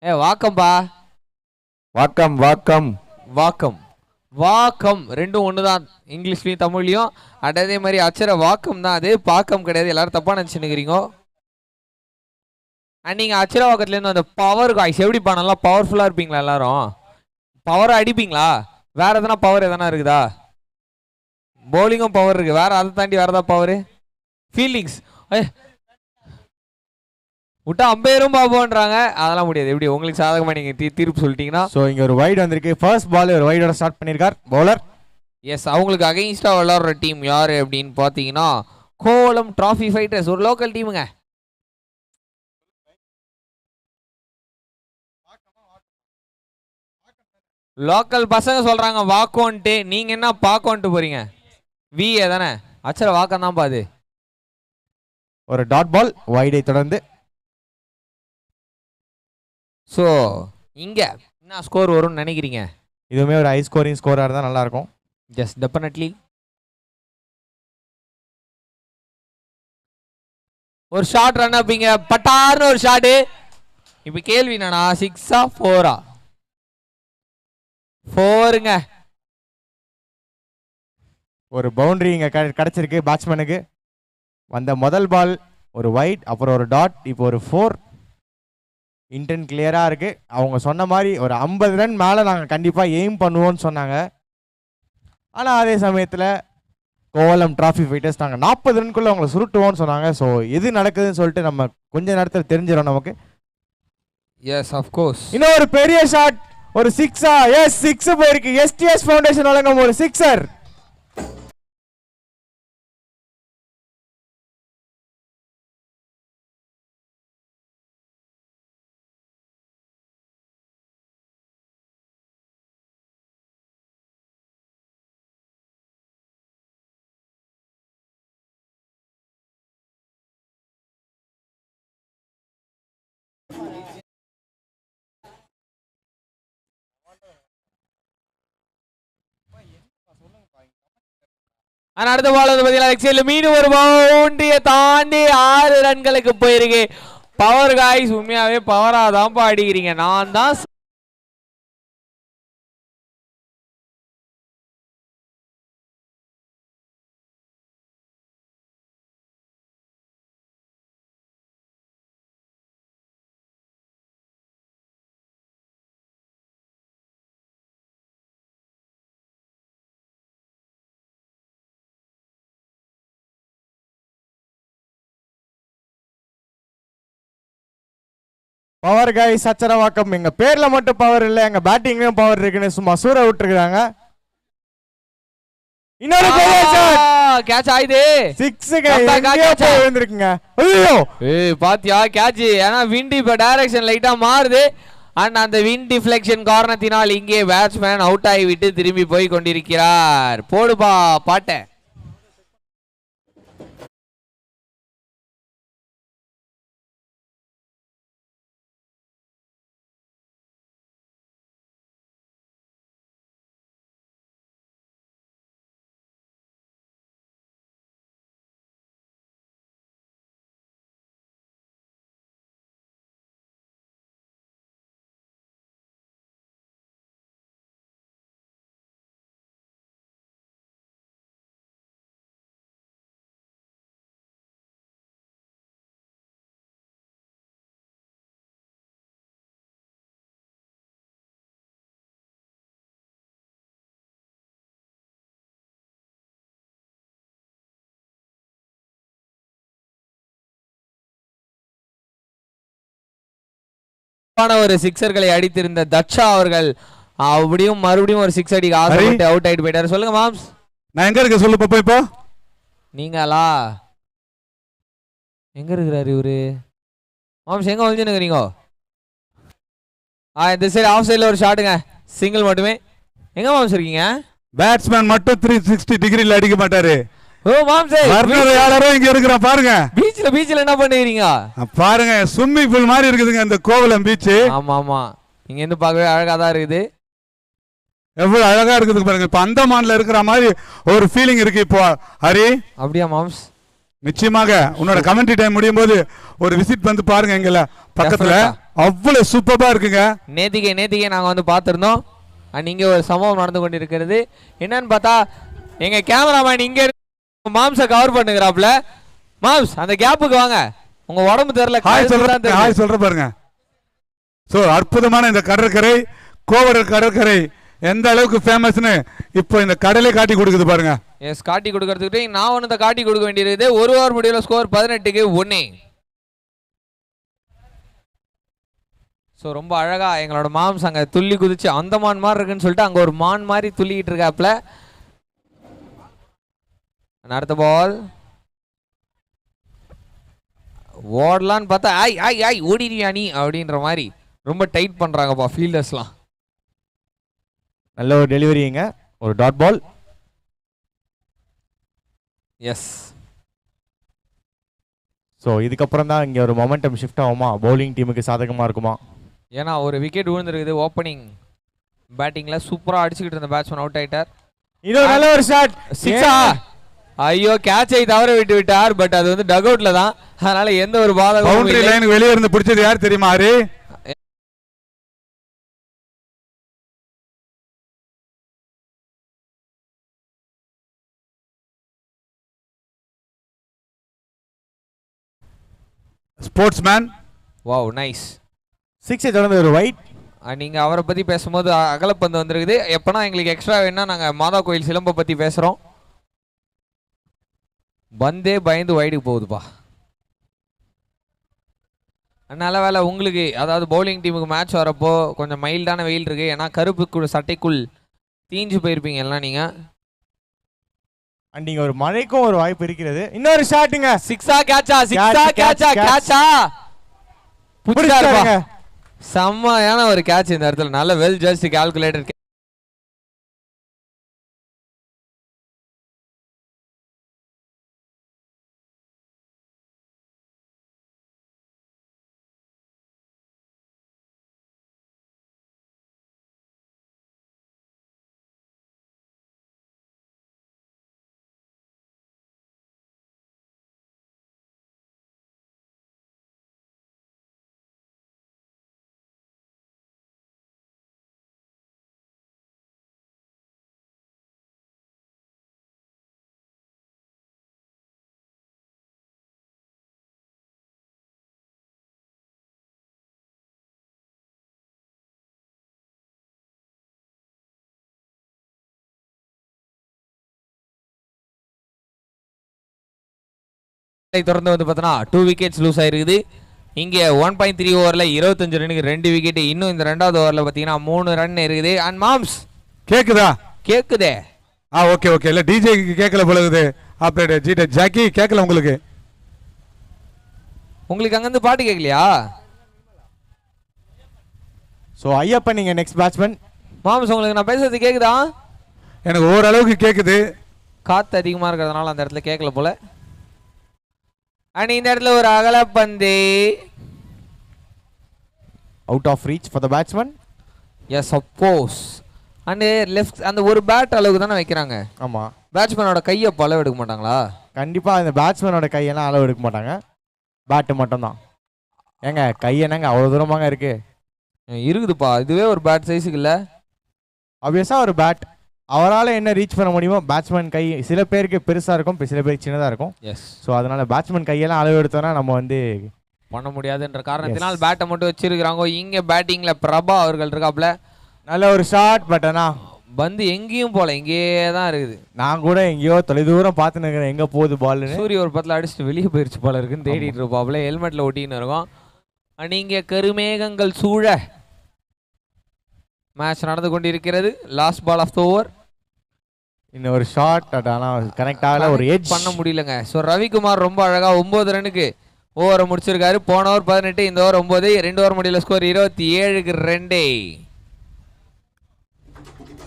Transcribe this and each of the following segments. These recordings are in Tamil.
வாக்கம்பா. வாக்கம் வாக்கம் வாக்கம் வாக்கம் ரெண்டும் ஒண்ணுதான், இங்கிலீஷ்லயும் தமிழ்லயும். அதே மாதிரி அச்சர வாக்கம் தான், அது பாக்கம் கிடையாது. எல்லாரும் தப்பா நினைச்சுக்கிறீங்க. நீங்க அச்சர வாக்கத்துல இருந்து அந்த பவர் காய்ஸ் எப்படி பண்ணலாம்? பவர்ஃபுல்லா இருப்பீங்களா எல்லாரும்? பவரா அடிப்பீங்களா? வேற எதனா பவர் எதனா இருக்குதா? பவுலிங்கும் பவர் இருக்கு, வேற அதை தாண்டி வேற ஏதாவது பவர்? ஃபீல்டிங்ஸ் விட்டா அம்பையரும் பாப்போன்றாங்க, அதெல்லாம் முடியாது. எப்படி உங்களுக்கு சாதகமா நீங்க தீர்ப்பு சொல்லிட்டீங்கன்னா? ஸோ இங்க ஒரு வைட் வந்திருக்கு. ஃபர்ஸ்ட் பால் ஒரு வைடோட ஸ்டார்ட் பண்ணியிருக்கார் பவுலர். எஸ், அவங்களுக்கு அகைன்ஸ்டா விளையாடுற டீம் யாரு அப்படின்னு பாத்தீங்கன்னா கோவளம் டிராஃபி ஃபைட்டர்ஸ், ஒரு லோக்கல் டீமுங்க. லோக்கல் பசங்க சொல்றாங்க வாக்கோன்ட்டு, நீங்க என்ன பாக்கோன்ட்டு போறீங்க? வி தானே, அச்சர வாக்கம் தான் பாது. ஒரு டாட் பால் வைடை தொடர்ந்து. ஸோ இங்க என்ன ஸ்கோர் வரும்னு நினைக்கிறீங்க? இதுவுமே ஒரு ஹை ஸ்கோரிங் ஸ்கோராக இருந்தால் நல்லா இருக்கும். ஜஸ்ட் டெஃபினெட்லி ஒரு ஷாட் ரன் அப்பிங்க, பட்டார்னு ஒரு ஷாட்டு. இப்போ கேள்வி என்னன்னா, 6ஆ 4ஆ? 4ங்க. ஒரு பவுண்டரி இங்க கிடைச்சிருக்கு பேட்ஸ்மேனுக்கு. வந்த முதல் பால் ஒரு வைட், அப்புறம் ஒரு டாட், இப்போ ஒரு 4. இன்டென்ட் கிளியரா இருக்கு. அவங்க சொன்ன மாதிரி ஒரு 50 ரன் மேலே நாங்கள் கண்டிப்பாக எய்ம் பண்ணுவோம்னு சொன்னாங்க. ஆனால் அதே சமயத்தில் கோவளம் டிராஃபி ஃபைட்டர்ஸ் நாங்கள் 40 ரன்குள்ளே அவங்களை சுருட்டுவோம்னு சொன்னாங்க. ஸோ எது நடக்குதுன்னு சொல்லிட்டு நம்ம கொஞ்ச நேரத்தில் தெரிஞ்சிடும் நமக்கு. Yes of course. இன்னும் ஒரு பெரிய ஷாட், ஒரு 6ஆ? எஸ், 6 போயிருக்கு. எஸ்டிஎஸ் ஃபவுண்டேஷன் வழங்கும் ஒரு 6er. அடுத்த பால் வந்து பார்த்தீங்கன்னா மீண்டும் ஒரு பவுண்டரியை தாண்டி 6 ரன்களுக்கு போயிருக்கு. பவர் காய்ஸ், உண்மையாவே பவரா தான் அடிக்கிறீங்க. நான் தான் பவர் காய்ஸ் சச்சரவாக்கம். எங்க பேர்ல மட்டும் பவர் இல்லை, எங்க பேட்டிங்லயும் பவர் இருக்குன்னு சும்மா சூற விட்டுருக்காங்க. இன்னொரு கேட்ச் ஆயிது. 6 விழுந்திருக்குங்க. ஐயோ பாத்தியா கேட்ச்? ஏன்னா விண்ட் இப்ப டைரக்ஷன் லைட்டா மாறுது. அண்ட் அந்த விண்ட் டிஃப்ளெக்ஷன் காரணத்தினால் இங்கே பேட்ஸ்மேன் அவுட் ஆகிவிட்டு திரும்பி போய் கொண்டிருக்கிறார். போடுபா பாட்ட. ஒரு சிக்ஸர்களை அடித்திருந்த தட்சா அவர்கள் அப்படியும் மறுபடியும் ஒரு 6 அடிக்க ஆசைப்பட்டு அவுட் ஆயிட்டு போயிட்டாரு. சொல்லுங்க மாம்ஸ். நான் எங்க இருக்க சொல்லு பாப்பா. இப்போ நீங்களா எங்க இருக்கிறாரு இவரு? மாம்ஸ் எங்க ஒளிஞ்சுனுக்கிறீங்க? இந்த சைடு ஆஃப் சைடுல ஒரு ஷாட்டுங்க, சிங்கிள் மட்டுமே. எங்க மாம்ஸ் இருக்கீங்க? பேட்ஸ்மேன் மட்டும் 360 டிகிரில அடிக்க மாட்டாரு. ஓ மாம்ஸ், யாரோ இங்க இருக்கிற பாருங்க. பீச்ல என்ன பண்ணுவீங்க பாருங்க? ஸ்விம்மிங் பூல் மாதிரி இருக்குதுங்க இந்த கோவளம் பீச். ஆமா ஆமா, இங்க இருந்து பார்க்கவே அழகா தான் இருக்குது. எவ்வளவு அழகா இருக்குது பாருங்க. இப்ப அந்தமான்ல இருக்கிற மாதிரி ஒரு ஃபீலிங் இருக்கு இப்போ. ஹரி, அப்படியா மாம்ஸ்? நிச்சயமாக உன்னோட கமெண்ட்ரி டைம் முடியும் போது ஒரு விசிட் வந்து பாருங்க எங்கல பக்கத்துல. அவ்வளவு சூப்பரா இருக்குங்க. நேத்திக்கே நாங்க வந்து பார்த்திருந்தோம். இங்க ஒரு சம்பவம் நடந்து கொண்டிருக்கிறது. என்னன்னு பார்த்தா எங்க கேமராமேன் இங்க மாம்ஸ கவர் பண்ணுகிறாப்ல. மாம்ஸ் அந்த கேப்புக்கு வாங்க. உங்க உடம்பு தெரியல. ஹாய் சொல்ற பாருங்க. சோ அற்புதமான இந்த கடற்கரை, கோவடர் கடற்கரை எந்த அளவுக்கு ஃபேமஸ்னு இப்போ இந்த கடலே காட்டி கொடுக்குது பாருங்க. எஸ், காட்டி கொடுக்கறதுக்கு நான் ஒன்று காட்டி கொடுக்க வேண்டியது. ஒரு ஓவர் முடிவில் ஸ்கோர் 18க்கு 1. ஸோ ரொம்ப அழகா எங்களோட மாம்ஸ் அங்கே துள்ளி குதிச்சு அந்தமான் மாதிரி இருக்குன்னு சொல்லிட்டு அங்கே ஒரு மான் மாதிரி துள்ளிக்கிட்டு இருக்காப்ல. அடுத்த பால் ஓடலான்னு பார்த்தா ஆய் ஆய் ஆய் ஓடிடுவியா நீ அப்படின்ற மாதிரி ரொம்ப டைட் பண்றாங்கப்பா ஃபீல்டர்ஸ்லாம். நல்ல ஒரு டெலிவரிங்க, ஒரு டாட் பால். எஸ். ஸோ இதுக்கப்புறம் தான் இங்கே ஒரு மொமெண்டம் ஷிஃப்ட் ஆகுமா, பவுலிங் டீமுக்கு சாதகமாக இருக்குமா? ஏன்னா ஒரு விக்கெட் விழுந்துருக்குது. ஓப்பனிங் பேட்டிங்ல சூப்பராக அடிச்சுக்கிட்டு இருந்த பேட்ஸ்மேன் அவுட் ஆயிட்டார். இது நல்ல ஒரு ஷாட். சிக்ஸா? ஐயோ, கேட்சை தவற விட்டு விட்டார். பட் அது வந்து டக் அவுட்ல தான், அதனால எந்த ஒரு பாதகமும் பவுண்டரி லைனுக்கு வெளியே இருந்து பிடிச்சது யார் தெரியுமா? ஹரி. ஸ்போர்ட்ஸ்மேன். Wow, nice. 6 தொடர்ந்து ஒரு வைட். நீங்க அவரை பத்தி பேசும்போது அகலப்பந்து வந்திருக்குது. எப்பனா எங்களுக்கு எக்ஸ்ட்ரா வேணா நாங்க மாதா கோயில் சிலம்ப பத்தி பேசுறோம். பந்தே பயந்து வைடுக்கு போகுதுப்பா. நல்ல வேலை உங்களுக்கு, அதாவது பவுலிங் டீமுக்கு மேட்ச் வரப்போ கொஞ்சம் மைல்டான வெயில் இருக்கு. ஏன்னா கருப்பு சட்டைக்குள் தீஞ்சு போயிருப்பீங்க எல்லாம் நீங்க. அண்ட் இங்க ஒரு மழைக்கும் ஒரு வாய்ப்பு இருக்கிறது. இன்னொரு ஷாட்டுங்க. சிக்ஸா கேட்சா? சிக்ஸா கேட்சா? கேட்சா புடிச்சாருங்க. செம்மையான ஒரு கேட்ச் இந்த இடத்துல. நல்ல வெல் ஜஸ்ட் கால்குலேட்டட். தொடர்ந்து வந்து பார்த்தோன்னா 2 விக்கெட்ஸ் லூஸ் ஆயிருக்குது. இங்கே 1.3 ஓவரில் 25 ரன்னுக்கு 2 விக்கெட். இன்னும் இந்த ரெண்டாவது ஓவரில் பார்த்தீங்கன்னா 3 ரன் இருக்குது. அண்ட் மாம்ஸ் கேக்குதா? கேக்குதே. Okay okay. இல்ல டிஜே கேட்கல போல இருக்குது. ஆப்ரேட்டர் ஜிடி ஜாக்கி கேட்கல உங்களுக்கு? உங்களுக்கு அங்கிருந்து பாட்டு கேட்கலையா? ஸோ ஐயப்பன் நீங்க நெக்ஸ்ட் பேட்ஸ்மேன். மாம்ஸ் உங்களுக்கு நான் பேசுறது கேக்குதா? எனக்கு ஓரளவுக்கு கேக்குது. காத்து அதிகமாக இருக்கிறதுனால அந்த இடத்துல கேட்கல போல. அண்ட் இந்த இடத்துல ஒரு அகலப்பந்து. Out of reach for the batsman. Yes, of course. And left அந்த ஒரு பேட் அளவுக்கு தானே வைக்கிறாங்க. ஆமாம், பேட்ஸ்மேனோட கையை அளவு எடுக்க மாட்டாங்களா? கண்டிப்பாக இந்த பேட்ஸ்மேனோட கையெல்லாம் அளவு எடுக்க மாட்டாங்க, பேட்டு மட்டும்தான். ஏங்க கை என்னங்க அவ்வளோ தூரமாங்க இருக்கு? இருக்குதுப்பா, இதுவே ஒரு பேட் சைஸுக்கு இல்லை. ஆப்வியஸாக ஒரு பேட் அவரால் என்ன ரீச் பண்ண முடியுமோ. பேட்ஸ்மேன் கை சில பேருக்கு பெருசாக இருக்கும், சில பேருக்கு சின்னதாக இருக்கும். எஸ். ஸோ அதனால் பேட்ஸ்மேன் கையெல்லாம் அளவு எடுத்தோன்னா நம்ம வந்து பண்ண முடியாதுன்ற காரணத்தினால் பேட்டை மட்டும் வச்சிருக்கிறாங்க. இங்கே பேட்டிங்கில் பிரபா அவர்கள் இருக்காப்புல. நல்ல ஒரு ஷாட். பட் ஆனால் பந்து எங்கேயும் போல, இங்கேயே தான் இருக்குது. நான் கூட எங்கேயோ தொலைதூரம் பார்த்துன்னு இருக்கிறேன் எங்கே போகுது பால். சூரிய ஒரு பத்தில் அடிச்சுட்டு வெளியே போயிடுச்சு போல இருக்குன்னு தேடிட்டு இருப்பாப்புல. ஹெல்மெட்டில் ஒட்டின்னு இருக்கும். அண்ட் இங்கே கருமேகங்கள் சூழ மேட்ச் நடந்து கொண்டிருக்கிறது. Last ball of the over. இன்னும் ஒரு ஷாட், ஆனால் கனெக்ட் ஆகல, ஒரு எட்ஜ் பண்ண முடியலங்க. ஸோ ரவிக்குமார் ரொம்ப அழகாக 9 ரன்னுக்கு ஓவரை முடிச்சிருக்காரு. போன ஓவர் 18, இந்த ஓவர் 9. 2 ஓவர் முடியல, ஸ்கோர் 27க்கு 2.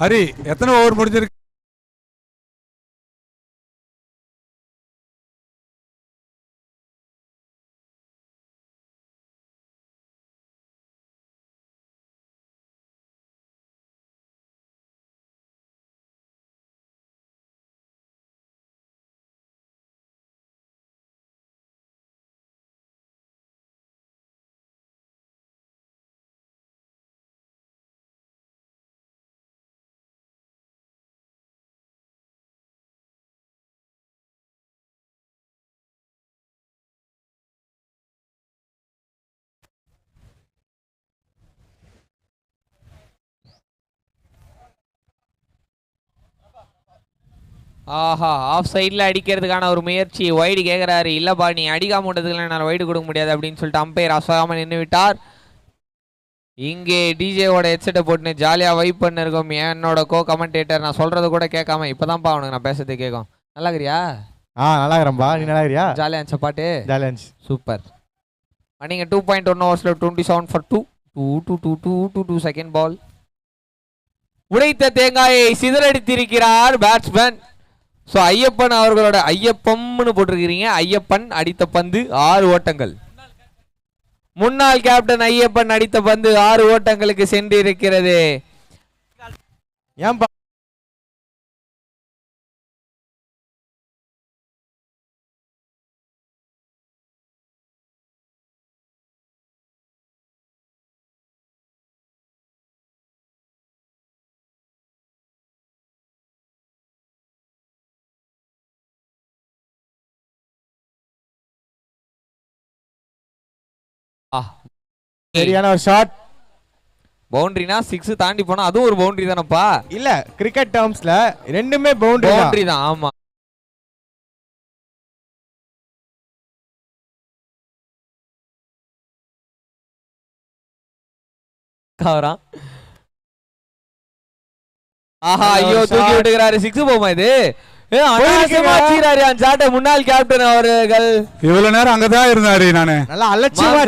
ஹரி, எத்தனை ஓவர் முடிஞ்சிருக்கு? ஆஹா, ஆஃப் சைடில் அடிக்கிறதுக்கான ஒரு முயற்சி. வைடு கேட்குறாரு. இல்லைப்பா நீ அடிக்காம விட்டதுக்குலாம் என்னால் வைடு கொடுக்க முடியாது அப்படின்னு சொல்லிட்டு அம்பையர் அசகாமல் நின்று விட்டார். இங்கே டிஜேவோட ஹெட்செட்டை போட்டுன்னு ஜாலியாக வைப் பண்ணிருக்கோம். என்னோட கோ கமெண்டேட்டர் நான் சொல்கிறது கூட கேட்காம இப்போதான்ப்பா அவனுக்கு நான் பேசுறது கேட்கும். நல்லா இருக்கிறியா? நல்லா இருக்கிறேன்பா. நீ நல்லா இருக்கிறியா? ஜாலியாக இருந்துச்சா பாட்டு? ஜாலியாக இருந்துச்சு. சூப்பர். நீங்கள் 2.1 ஓவர்ஸில் 27 for 2 செகண்ட் பால். உடைத்த தேங்காயை சிதறடித்திருக்கிறார் பேட்ஸ்மேன். ஸோ ஐயப்பன் அவர்களோட ஐயப்பம்னு போட்டிருக்கிறீங்க. ஐயப்பன் அடித்த பந்து 6 ஓட்டங்கள். முன்னாள் கேப்டன் ஐயப்பன் அடித்த பந்து 6 ஓட்டங்களுக்கு சென்று இருக்கிறது. ஏன்பா சரியான ஒரு ஷாட். பவுண்டரினா 6 தாண்டி போனா அதுவும் ஒரு பவுண்டரி தானப்பா? இல்ல, கிரிக்கெட் டேர்ம்ஸ்ல ரெண்டுமே பவுண்டரி தான். ஆமா, ஆஹா, ஐயோ தூக்கி விட்டுக்கிறாரு. 6 போமா இது? முன்னாள் கேப்டன் அவர்கள் இவ்வளவு நேரம் அங்கதான் இருந்தாரு. நானு நல்லா அலட்சியமா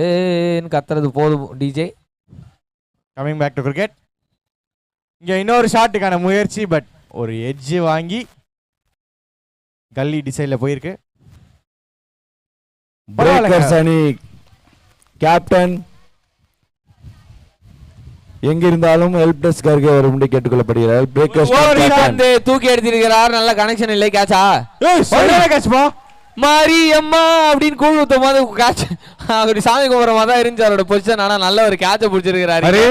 ஏன்னு கத்துறது போதும். DJ coming back to cricket. இங்க இன்னொரு ஷாட்டுக்கான முயற்சி, பட் ஒரு எட்ஜ் வாங்கி கல்லி டிசைன்ல போயிருக்கு. பிரேக்கர்ஸ் அணி கேப்டன் எங்கிருந்தாலும் ஹெல்ப் டெஸ்கருக்கு வரும்படி கேட்டுக்கொள்ளப்படுகிறார். பிரேக்கர்ஸ் தூக்கி எடுத்திருக்கிறார். நல்ல கனெக்ஷன் இல்லை. கேட்சா? கேட்ச்பா. மாரியம்மா அப்படின்னு கூழ் ஊத்தும் போது கேட்ச் அப்படி சாமி கும்பிட்றமா தான் இருந்துச்சு அவரோட பொசிஷன். ஆனா நல்ல ஒரு கேட்ச பிடிச்சிருக்கிறாரு.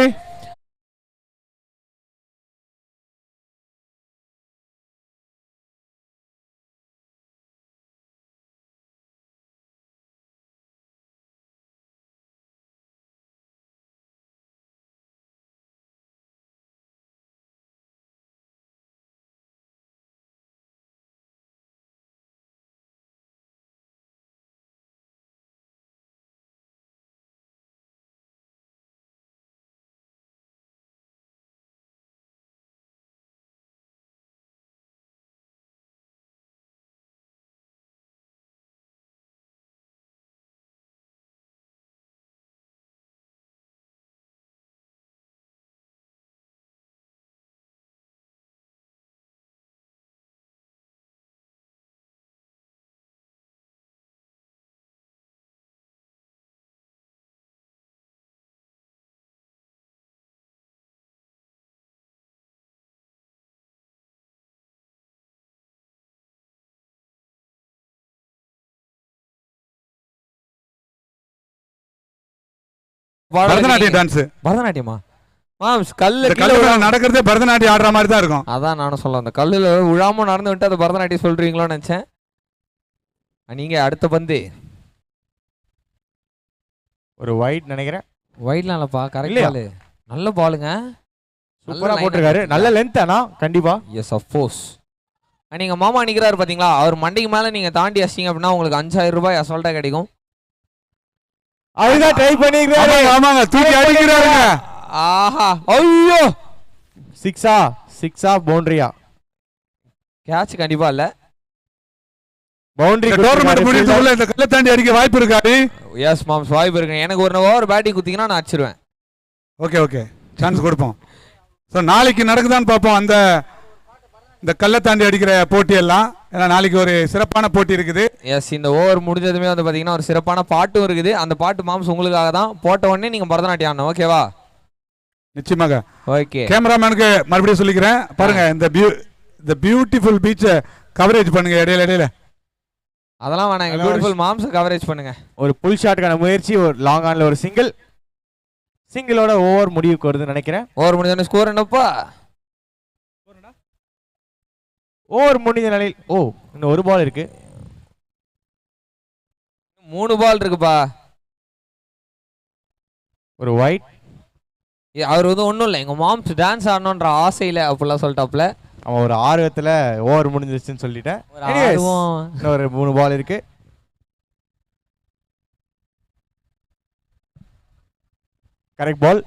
பரதநாட்டியம் டான்ஸ். பரதநாட்டியமா? கல்லு நடக்கிறதே பரதநாட்டியம் ஆடுற மாதிரி தான் இருக்கும். அதான் நானும் சொல்ல அந்த கல்லுல விழாம நடந்து விட்டு அது பரதநாட்டியம் சொல்றீங்களோன்னு நினைச்சேன். நீங்க அடுத்த பந்து ஒரு வைட் நினைக்கிறேன். வைட்லாம் இல்லப்பா, கரெக்ட் பால். நல்ல பாலுங்க, சூப்பரா போட்டிருக்காரு. நல்ல லென்த் ஆனா கண்டிப்பா. Yes of course. நீங்க மாமா நிக்கிறாரு பாத்தீங்களா, அவர் மண்டைக்கு மேல நீங்க தாண்டி அடிச்சீங்க அப்படின்னா உங்களுக்கு 5000 ரூபாய் அசால்ட்டா கிடைக்கும். அதுதான் ட்ரை பண்ணிக்கிறாரு. ஆமாங்க, தூக்கி அடிக்கிறாருங்க. ஆஹா, ஐயோ, சிக்ஸா பவுண்டரியா? கேட்ச் கண்டிப்பா இல்ல. பவுண்டரி டோர்னமென்ட் முடிஞ்சதுக்குள்ள இந்த கல்ல தாண்டி அடிக்க வாய்ப்பு இருக்காது. எஸ் மாம்ஸ், வாய்ப்பு இருக்கு. எனக்கு ஒரு ஓவர் பேட்டிங் குத்திங்கன்னா நான் அடிச்சிருவேன். ஓகே சான்ஸ் கொடுப்போம். ஸோ நாளைக்கு நடக்குதான்னு பார்ப்போம் அந்த இந்த கல்லை தாண்டி அடிக்கிற போட்டி எல்லாம். ஏன்னா நாளைக்கு ஒரு சிறப்பான போட்டி இருக்குது. எஸ், இந்த ஓவர் முடிஞ்சதுமே வந்து பார்த்தீங்கன்னா ஒரு சிறப்பான பாட்டும் இருக்குது. அந்த பாட்டு மாம்ஸ் உங்களுக்காக தான். போட்ட உடனே நீங்கள் பரதநாட்டியம் ஆடணும். ஓகேவா? நிச்சயமாக. ஓகே. கேமராமேனுக்கு மறுபடியும் சொல்லிக்கிறேன் பாருங்க, இந்த இந்த பியூட்டிஃபுல் பீச்சை கவரேஜ் பண்ணுங்க இடையில இடையில. அதெல்லாம் வேணாம், எங்க பியூட்டிஃபுல் மாம்ஸ் கவரேஜ் பண்ணுங்க. ஒரு புல் ஷாட்டுக்கான முயற்சி, ஒரு லாங் ஆன்ல ஒரு சிங்கிளோட ஓவர் முடிவுக்கு வருதுன்னு நினைக்கிறேன். ஓவர் முடிஞ்ச ஸ்கோர் என்னப்பா? ஓவர் முடிஞ்ச நிலையில் இன்னும் ஒரு பால் இருக்கு. 3 பால் இருக்குப்பா. ஒரு வைட். அவர் வந்து ஒன்றும் இல்லை, எங்க மாம்ஸ் டான்ஸ் ஆடணுன்ற ஆசையில அப்படிலாம் சொல்லிட்டாப்ல. அவன் ஒரு ஆர்வத்துல ஓவர் முடிஞ்சிருச்சுன்னு சொல்லிட்டேன். இன்னும் ஒரு 3 பால் இருக்கு. கரெக்ட் பால்.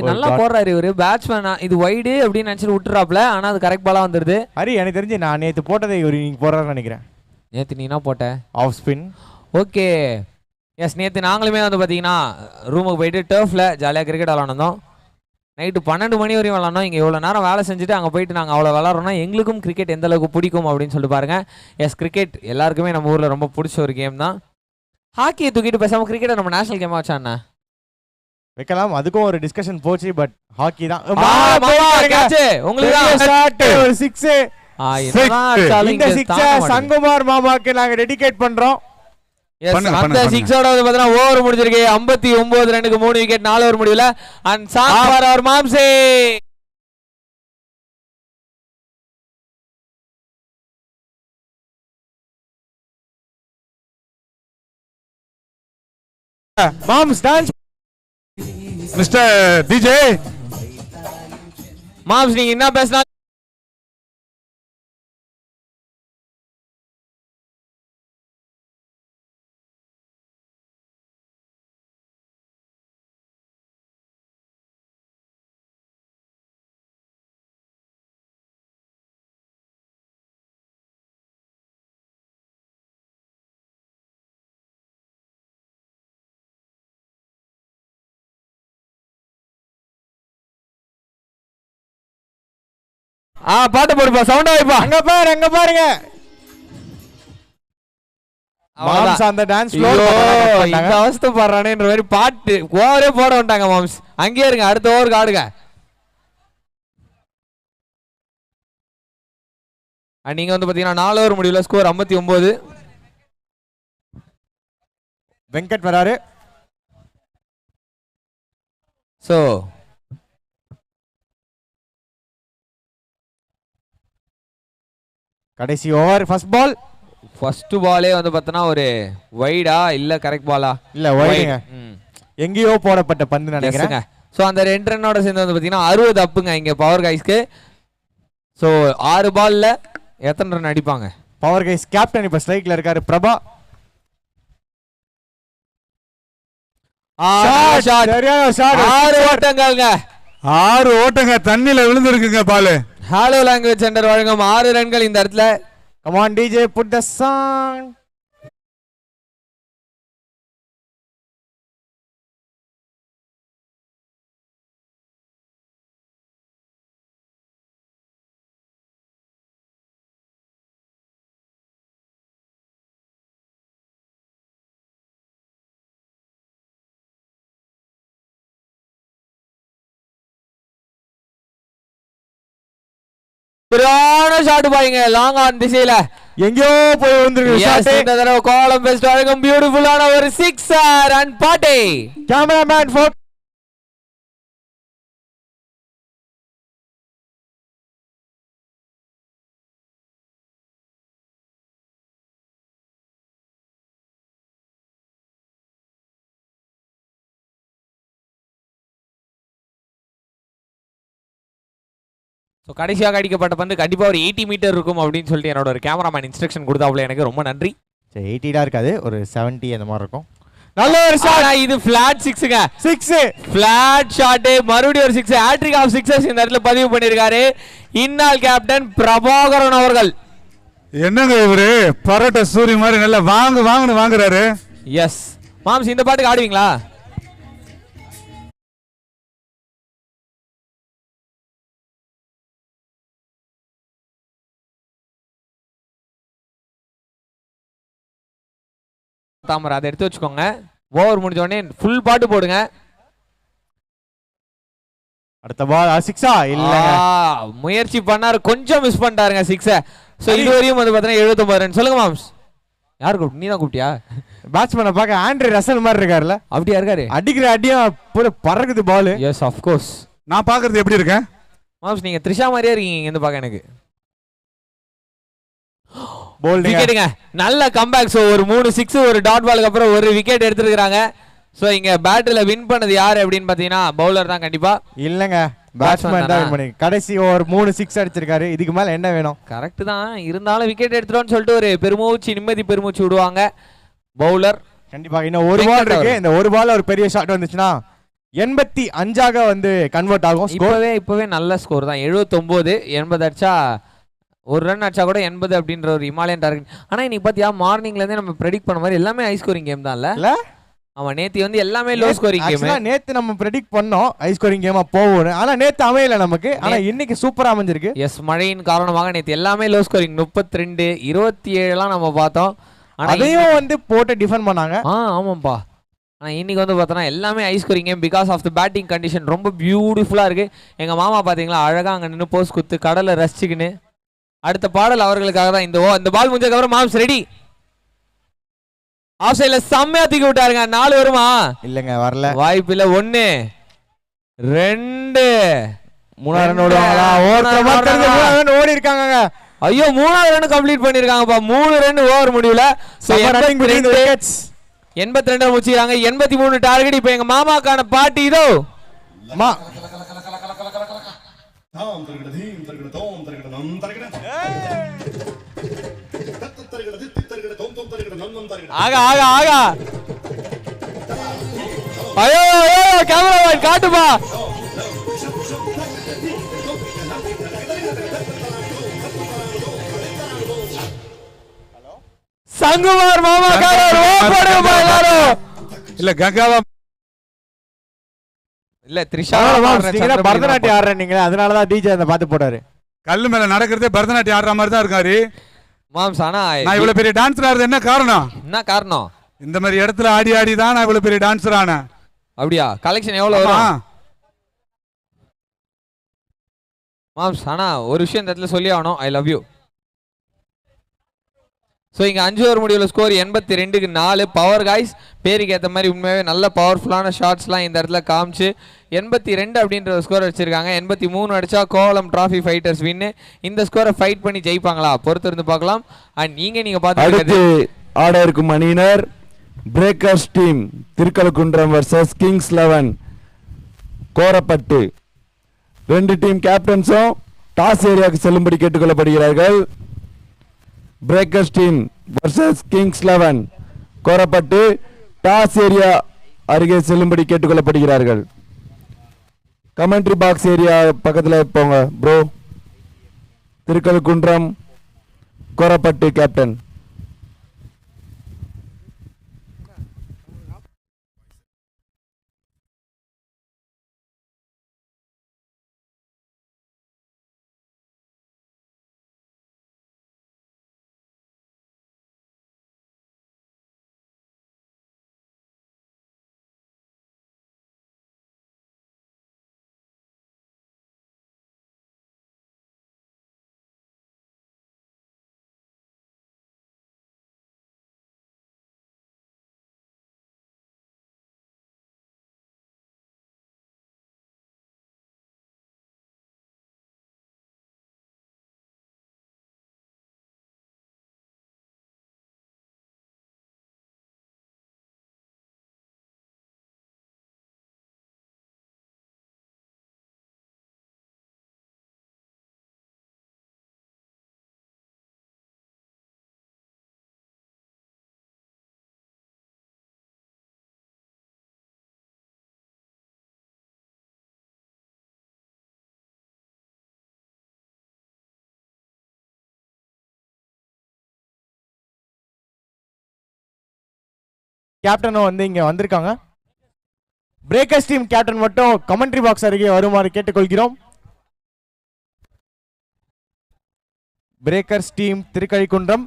நல்லா போடுறாரு இவரு பேட்ஸ்மேன். இது வைடு அப்படின்னு நினைச்சிட்டு விட்டுறாப்ல, ஆனா அது கரெக்ட் பாலா வந்துருது. ஹரி, எனக்கு தெரிஞ்சு நான் நேத்து போட்டதை இவரு நீங்க போடுறாருன்னு நினைக்கிறேன். நேத்து நீ என்ன போட்ட? Off spin. Okay, yes. நேற்று நாங்களுமே வந்து பார்த்தீங்கன்னா ரூமுக்கு போயிட்டு டர்ஃபில் ஜாலியாக கிரிக்கெட் விளாண்டோம். நைட்டு 12 மணி வரையும் விளாண்டோம். இங்கே இவ்வளோ நேரம் வேலை செஞ்சுட்டு அங்கே போயிட்டு நாங்கள் அவ்வளோ விளாட்றோம்னா எங்களுக்கும் கிரிக்கெட் எந்த அளவுக்கு பிடிக்கும் அப்படின்னு சொல்லிட்டு பாருங்கள். எஸ், கிரிக்கெட் எல்லாருக்குமே நம்ம ஊரில் ரொம்ப பிடிச்ச ஒரு கேம் தான். ஹாக்கியை தூக்கிட்டு பேசாமல் கிரிக்கெட்டை நம்ம நேஷனல் கேமாக வச்சாண்ணா வைக்கலாம். அதுக்கும் ஒரு டிஸ்கஷன் போச்சு. பட் ஹாக்கி தான் உங்களுக்கு ஒரு 6. இந்த 6 சங்குமார் மாமாக்கு நாங்க டெடிகேட் பண்றோம். அந்த 6ஓட பாத்தீங்கன்னா ஓவர் முடிஞ்சிருக்கு. 59 ரன்னுக்கு 3 விக்கெட், 4 ஓவர் முடியல. அண்ட் சாங் ஃபார் அவர் மாம்சே. Moms dance. Mister DJ moms, நீங்க என்ன பேசினா பாட்டு போடுப்பா, சவுண்டா வைப்பா. அங்க பாருங்க மாம்ஸ் அந்த டான்ஸ் ஃப்ளோர். இந்த அவஸ்தை பாடுறானேன்ற மாதிரி பாட்டு ஓவரே போட வந்துட்டாங்க மாம்ஸ். அங்கேயே இருங்க, அடுத்த ஓவருக்கு ஆடுங்க. நீங்க வந்து பாத்தீங்கன்னா 4 ஓவர் முடியல, ஸ்கோர் 59. வெங்கட் வராரு. சோ கடைசி ஓவர் ஃபர்ஸ்ட் பால். ஃபர்ஸ்ட் பாலே வந்து பார்த்தனா ஒரு வைடா இல்ல கரெக்ட் பாலா? இல்ல வைடுங்க, எங்கேயோ போடப்பட்ட பந்து நினைக்கிறேன். சோ அந்த 2 ரன்னோட சேர்ந்து வந்து பாத்தீங்கன்னா 60 அப்புங்க இங்க பவர் கைஸ்க்கு. சோ 6 பால்ல எத்தனை ரன் அடிப்பாங்க? பவர் கைஸ் கேப்டன் இப்ப ஸ்ட்ரைக்ல இருக்காரு பிரபா. 6 ஓட்டங்கள்ங்க, 6 ஓட்டங்க தண்ணில விழுந்திருக்குங்க பாலு. ஹலோ லாங்குவேஜ் சென்டர் வழங்கும் 6 ரன்கள் இந்த இடத்துல. Come on DJ, put the song. புராண ஷாட் பாருங்க, லாங் ஆன் திசையில எங்கயோ போய் வந்திருக்கு ஷாட். இந்த தடவை காலம் பெஸ்ட் வழங்கும் பியூட்டிஃபுல்லான ஒரு 6 ரன் பாட்டே. கேமராமேன் ஃபோர் கடைசியாக அடிக்கப்பட்ட பந்து கண்டிப்பா ஒரு 80 மீட்டர் இருக்கும் அப்படின்னு சொல்லிட்டு என்னோட ஒரு கேமராமேன் இன்ஸ்ட்ரக்ஷன் கொடுத்தாப்புல. எனக்கு ரொம்ப நன்றி. 80 இருக்காது, ஒரு 70 அந்த மாதிரி இருக்கும். நல்ல ஒரு ஷாட். இது ஃபிளாட் 6ங்க, 6 ஃபிளாட் ஷாட். மறுபடியும் ஒரு 6, ஹேட்ரிக் ஆஃப் 6 இந்த இடத்துல பதிவு பண்ணிருக்காரு இந்நாள் கேப்டன் பிரபாகரன் அவர்கள். என்னங்க இவரு பரோட்டா சூரி மாதிரி நல்லா வாங்குன்னு வாங்குறாரு. எஸ் மாம்ஸ், இந்த பாட்டுக்கு ஆடுவீங்களா? தாமரை அதை எடுத்து வச்சுக்கோங்க. ஓவர் முடிஞ்ச உடனே ஃபுல் பாட்டு போடுங்க. அடுத்த பால் 6-ஆ இல்லங்க. முயற்சி பண்ணாரு, கொஞ்சம் மிஸ் பண்ணிட்டாருங்க 6. சோ இதுவரையும் வந்து பார்த்தீங்கன்னா 79 ரன். சொல்லுங்க மாம்ஸ். யார் கூப்பிட்டு? நீ தான் கூப்பிட்டியா? பேட்ஸ்மேனை பார்க்க ஆண்ட்ரே ரசல் மாதிரி இருக்காருல்ல? அப்படியா இருக்காரு? அடிக்கிற அடியும் போல பறக்குது பால். S of course. நான் பார்க்கறது எப்படி இருக்கேன் மாம்ஸ்? நீங்க த்ரிஷா மாதிரியே இருக்கீங்க இங்க இருந்து பார்க்க எனக்கு. விக்கெட்டுங்க. நல்ல கம்பேக். சோ ஒரு 3 6 ஒரு டாட் பாலுக்கு அப்புறம் ஒரு விக்கெட் எடுத்துருக்காங்க. சோ இங்க பேட்டில் வின் பண்ணது யாரு அப்படின்னு பாத்தீங்கன்னா பவுலர் தான் கண்டிப்பா. இல்லங்க, பேட்ஸ்மேன் தான் வின் பண்ணி. கடைசி ஓவர் 3 6 அடிச்சிருக்காரு. இதுக்கு மேல என்ன வேணும்? கரெக்ட் தான், இருந்தாலும் விக்கெட் எடுத்துட்டோம்னு சொல்லிட்டு ஒரு பெருமூச்சு நிம்மதி பெருமூச்சு விடுவாங்க பவுலர். கண்டிப்பா. இன்னும் ஒரு பால் இருக்கு. இந்த ஒரு பால் ஒரு பெரிய ஷாட் வந்துச்சுன்னா 85 வந்து கன்வெர்ட் ஆகும். இப்பவே நல்ல ஸ்கோர் தான். 79 80 அடிச்சா ஒரு ரன் அடிச்சா கூட 80 அப்படின்ற ஒரு இமாலயன் டார்கெட். ஆனா இன்னைக்கு பாத்தியா மார்னிங்ல இருந்தே நம்ம ப்ரெடிக்ட் பண்ண மாதிரி எல்லாமே ஹை ஸ்கோரிங் கேம் தான் இல்ல? ஆமா, நேத்து வந்து எல்லாமே லோ ஸ்கோரிங் கேம். நேத்து நம்ம ப்ரெடிக்ட் பண்ணோம் ஹை ஸ்கோரிங் கேமா போகும்னு. ஆனா நேத்து அமையல நமக்கு. ஆனா இன்னைக்கு சூப்பரா அமைஞ்சிருக்கு. எஸ், மழையின் காரணமாக நேத்து எல்லாமே லோ ஸ்கோரிங். 32 27 நம்ம பார்த்தோம். அதையும் வந்து போட்டு டிஃபெண்ட் பண்ணாங்க. ஆமாப்பா. ஆனா இன்னைக்கு வந்து பார்த்தோன்னா எல்லாமே high scoring game. Because of the batting condition ரொம்ப பியூட்டிஃபுல்லா இருக்கு. எங்க மாமா பாத்தீங்களா அழகா அங்க நின்று போஸ் குத்து கடலை ரசிச்சுக்கின்னு. அடுத்த பாடல் அவர்களுக்காக தான். இந்த பால் முடிஞ்சதுக்கு அப்புறம் மாம்ஸ் ரெடி. ஆஃப் சைடுல செம்மையா தூக்கி விட்டாருங்க. 4 வருமா? இல்லங்க, வரல. வாய்ப்பு இல்ல. 1 2 3 ரன் ஓடுவாங்களா? ஓடி இருக்காங்க. ஐயோ, 3வது ரன் கம்ப்ளீட் பண்ணிருக்காங்கப்பா. 3 ரன் ஓவர் முடியல. 82 முடிச்சிருக்காங்க. 83 டார்கெட். இப்போ எங்க மாமாக்கான பாட்டி இதோ. ஆகா ஆகா ஆகா. ஐயோ கேமராமேன் காட்டுப்பா. சங்குமார் மாமாக்காக எல்லாரும் இல்ல கங்காவா இல்ல த்ரிஷா பரதநாட்டியம் ஆடுறீங்க, அதனாலதான் டிஜே அந்த பாத்து போட்டாரு. கல்லு மேல நடக்கிறதே பரதநாட்டியம் ஆடுற மாதிரி தான் இருக்காரு மாம்ஸ். ஆனா நான் இவ்வளவு பெரிய டான்ஸர் ஆடுறது என்ன காரணம்? என்ன காரணம்? இந்த மாதிரி இடத்துல ஆடி ஆடி தான் நான் இவ்வளவு பெரிய டான்ஸர் ஆனேன். அப்படியா? கலெக்ஷன் எவ்வளவு வரும் மாம்ஸ்? ஆனா ஒரு விஷயம் இந்த இடத்துல சொல்லி ஆகணும். I love you. ஸோ இங்கே 5 ஓவர் முடிவில் ஸ்கோர் 82க்கு 4. பவர் காய்ஸ் பேருக்கு ஏற்ற மாதிரி உண்மையாகவே நல்ல பவர்ஃபுல்லான ஷாட்ஸ்லாம் இந்த இடத்துல காமிச்சு 82 அப்படின்ற ஒரு ஸ்கோர் அடிச்சிருக்காங்க. 83 அடிச்சா கோவளம் டிராஃபி ஃபைட்டர்ஸ் வின்னு. இந்த ஸ்கோரை ஃபைட் பண்ணி ஜெயிப்பாங்களா? பொறுத்து இருந்து பார்க்கலாம். அண்ட் நீங்கள் பார்த்து ஆட இருக்கும் அணியினர் breakers team Thirukazhukundram versus kings 11 Korapattu. 2 team கேப்டன்ஸும் டாஸ் ஏரியாவுக்கு செல்லும்படி கேட்டுக்கொள்ளப்படுகிறார்கள். Breakers team versus kings 11 கோரப்பட்டு toss area அருகே செல்லும்படி கேட்டுக்கொள்ளப்படுகிறார்கள். கமெண்ட்ரி பாக்ஸ் ஏரியா பக்கத்தில் போங்க ப்ரோ. திருக்கழுக்குன்றம் கோரப்பட்டு கேப்டன். கேப்டனும் வந்து இங்க வந்திருக்காங்க. பிரேக்கர்ஸ் டீம் கேப்டன் மட்டும் கமெண்ட்ரி பாக்ஸ் அருகே வருமாறு கேட்டுக்கொள்கிறோம். Breakers team Thirukazhukundram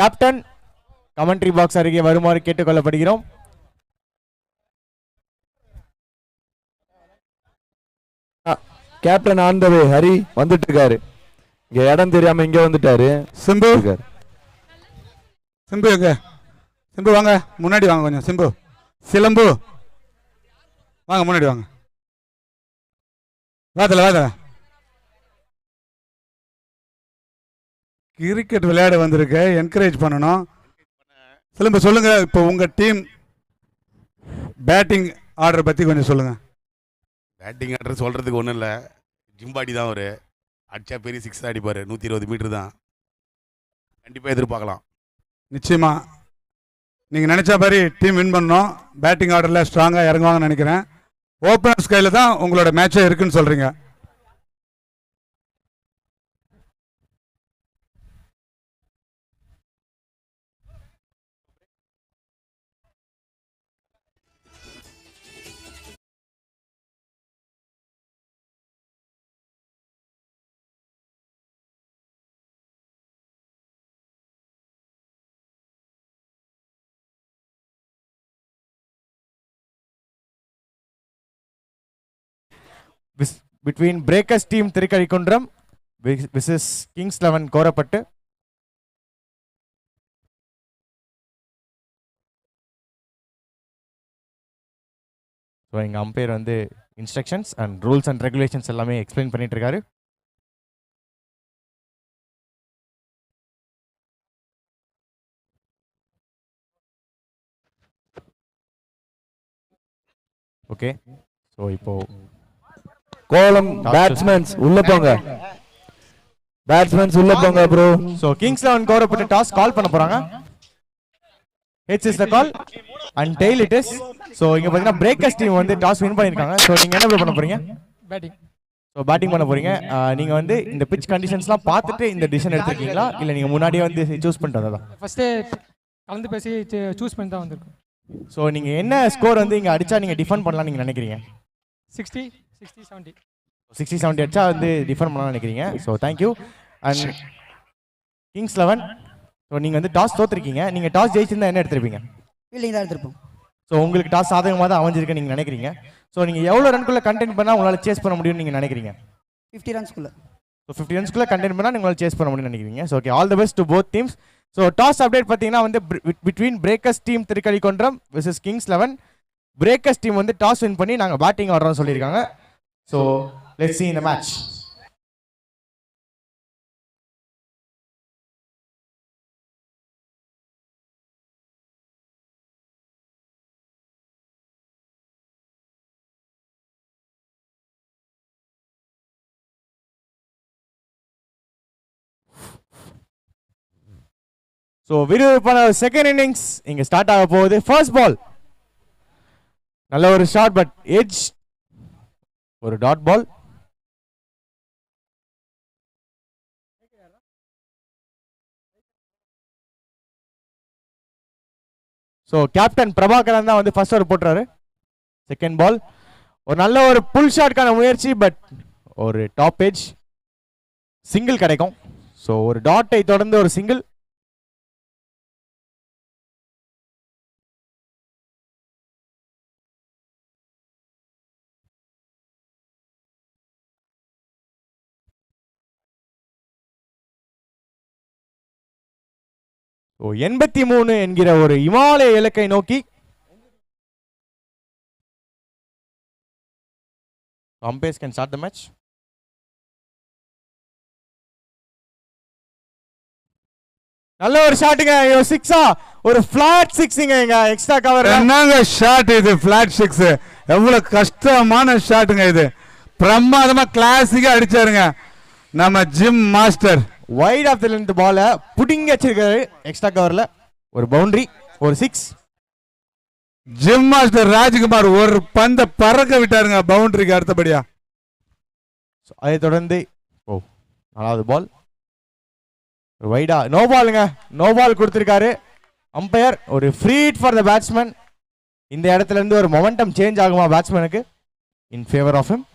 captain commentary box அருகே வருமாறு கேட்டுக்கொள்ளப்படுகிறோம். Captain on the way. Hari வந்துட்டு இருக்காரு. இங்க இடம் தெரியாம இங்க வந்துட்டாரு. சிம்பு இருக்காரு. சிம்பு எங்க? சிம்பு வாங்க, முன்னாடி வாங்க கொஞ்சம். சிம்பு, சிலம்பு வாங்க, முன்னாடி வாங்க. வாதல வாதல. கிரிக்கெட் விளையாட வந்திருக்க, என்கரேஜ் பண்ணணும். சிலம்பு சொல்லுங்க, இப்போ உங்க டீம் பேட்டிங் ஆர்டர் பத்தி கொஞ்சம் சொல்லுங்க. பேட்டிங் ஆர்டர் சொல்கிறதுக்கு ஒன்றும் இல்லை. ஜிம்பாடி தான் ஒரு அடிச்சா பெரிய 6 தான் அடிப்பார். 120 மீட்டர் தான். கண்டிப்பாக எதிர்பார்க்கலாம். நிச்சயமா நீங்கள் நினச்ச மாதிரி டீம் வின் பண்ணணும். பேட்டிங் ஆர்டரில் ஸ்ட்ராங்காக இறங்குவாங்கன்னு நினைக்கிறேன். ஓப்பனர்ஸ் கையில் தான் உங்களோட மேட்சே இருக்குன்னு சொல்கிறீங்க. Between Breakers team Thirukazhikundram versus Kings 11 கோரப்பட்டு. So எங்கள் அம்பையர் வந்து instructions and rules and regulations எல்லாமே எக்ஸ்பிளைன் பண்ணிட்டு இருக்காரு. ஓகே, ஸோ இப்போ கோலம் பேட்ஸ்மேன்ஸ் உள்ள போங்க. பேட்ஸ்மேன்ஸ் உள்ள போங்க bro. So kings 11 கோரப்பட்டு toss call பண்ண போறாங்க. Heads is the call and tail it is. So இங்க பார்த்தீங்கன்னா பிரேக்கர்ஸ் டீம் வந்து டாஸ் வின் பண்ணியிருக்காங்க. ஸோ நீங்க என்ன பண்ண போறீங்க? பேட்டிங். ஸோ பேட்டிங் பண்ண போறீங்க. நீங்க வந்து இந்த பிச் கண்டிஷன்ஸ்லாம் பார்த்துட்டு இந்த டிசிஷன் எடுத்திருக்கீங்களா, இல்லை நீங்க முன்னாடியே வந்து சூஸ் பண்ணிட்டு வந்ததா? ஃபர்ஸ்டே கலந்து பேசி சூஸ் பண்ணி தான் வந்திருக்கோம். ஸோ நீங்க என்ன ஸ்கோர் வந்து இங்க அடிச்சா நீங்க டிஃபெண்ட் பண்ணலாம் நீங்க நினைக்கிறீங்க? 60, 70. 60-70 அடிச்சா வந்து டிஃபெண்ட் பண்ணலாம் நினைக்கிறீங்க. So thank you. And Kings 11, so நீங்க வந்து டாஸ் தோத்துருக்கீங்க. நீங்க டாஸ் ஜெயிச்சிருந்தா என்ன எடுத்திருப்பீங்க? ஃபீல்டிங் தான் எடுத்திருப்போம். ஸோ உங்களுக்கு டாஸ் சாதகமாக தான் அமைஞ்சிருக்கு நீங்க நினைக்கிறீங்க. ஸோ நீங்க எவ்வளோ ரன்குள்ள கண்டெயின் பண்ணா உங்களால் சேஸ் பண்ண முடியும்னு நீங்க நினைக்கிறீங்க? 50 ரன்ஸ்குள்ள. ஸோ 50 ரன்ஸ்குள்ள கண்டெயின் பண்ணா உங்களால் சேஸ் பண்ண முடியும்னு நினைக்கிறீங்க. So okay, all the best to both teams. So toss update பார்த்தீங்கன்னா வந்து between breakers team Thirukazhukundram versus kings 11. Breakers team வந்து டாஸ் வின் பண்ணி நாங்கள் பேட்டிங் ஆடுறோம்னு சொல்லியிருக்காங்க. So let's see in the match. So விறுவிறுப்பான செகண்ட் இன்னிங்ஸ் இங்கே ஸ்டார்ட் ஆக போகுது. ஃபர்ஸ்ட் பால் நல்ல ஒரு ஷாட், பட் எட்ஜ் ஒரு dot ball. So captain Prabhakaran தான் வந்து ஃபர்ஸ்ட் ஓவர் போட்டுறாரு. செகண்ட் பால் ஒரு நல்ல ஒரு புல் ஷாட்கான முயற்சி, பட் ஒரு டாப் எட்ஜ் சிங்கிள் கிடைக்கும். ஸோ ஒரு டாட்டை தொடர்ந்து ஒரு சிங்கிள். ஸோ 83 என்கிற ஒரு இமாலய இலக்கை நோக்கி umpires can start the match. நல்ல ஒரு ஷாட்டுங்க, சிக்ஸா, ஒரு ஃபிளாட் சிக்ஸிங்க, எக்ஸ்ட்ரா கவர். என்னங்க ஷாட் இது, பிளாட் சிக்ஸ். எவ்வளவு கஷ்டமான ஷாட்டுங்க இது. பிரமாதமா கிளாசிக்கா அடிச்சாருங்க நம்ம gym master. Wide off the length பால புடிங்க வச்சிருக்காரு எக்ஸ்ட்ரா கவர்ல. ஒரு பவுண்டரி, ஒரு சிக்ஸ். ஜிம் மாஸ்டர் ராஜ்குமார் ஒரு பந்த பறக்க விட்டாருங்க பவுண்டரிக்கு அடுத்தபடியா. அதை தொடர்ந்து நாலாவது பால் வைடா, நோ பாலுங்க, நோ பால் கொடுத்திருக்காரு அம்பையர். ஒரு free hit for the batsman. இந்த இடத்துல இருந்து ஒரு மொமெண்டம் சேஞ்ச் ஆகுமா பேட்ஸ்மேனுக்கு in favour of him.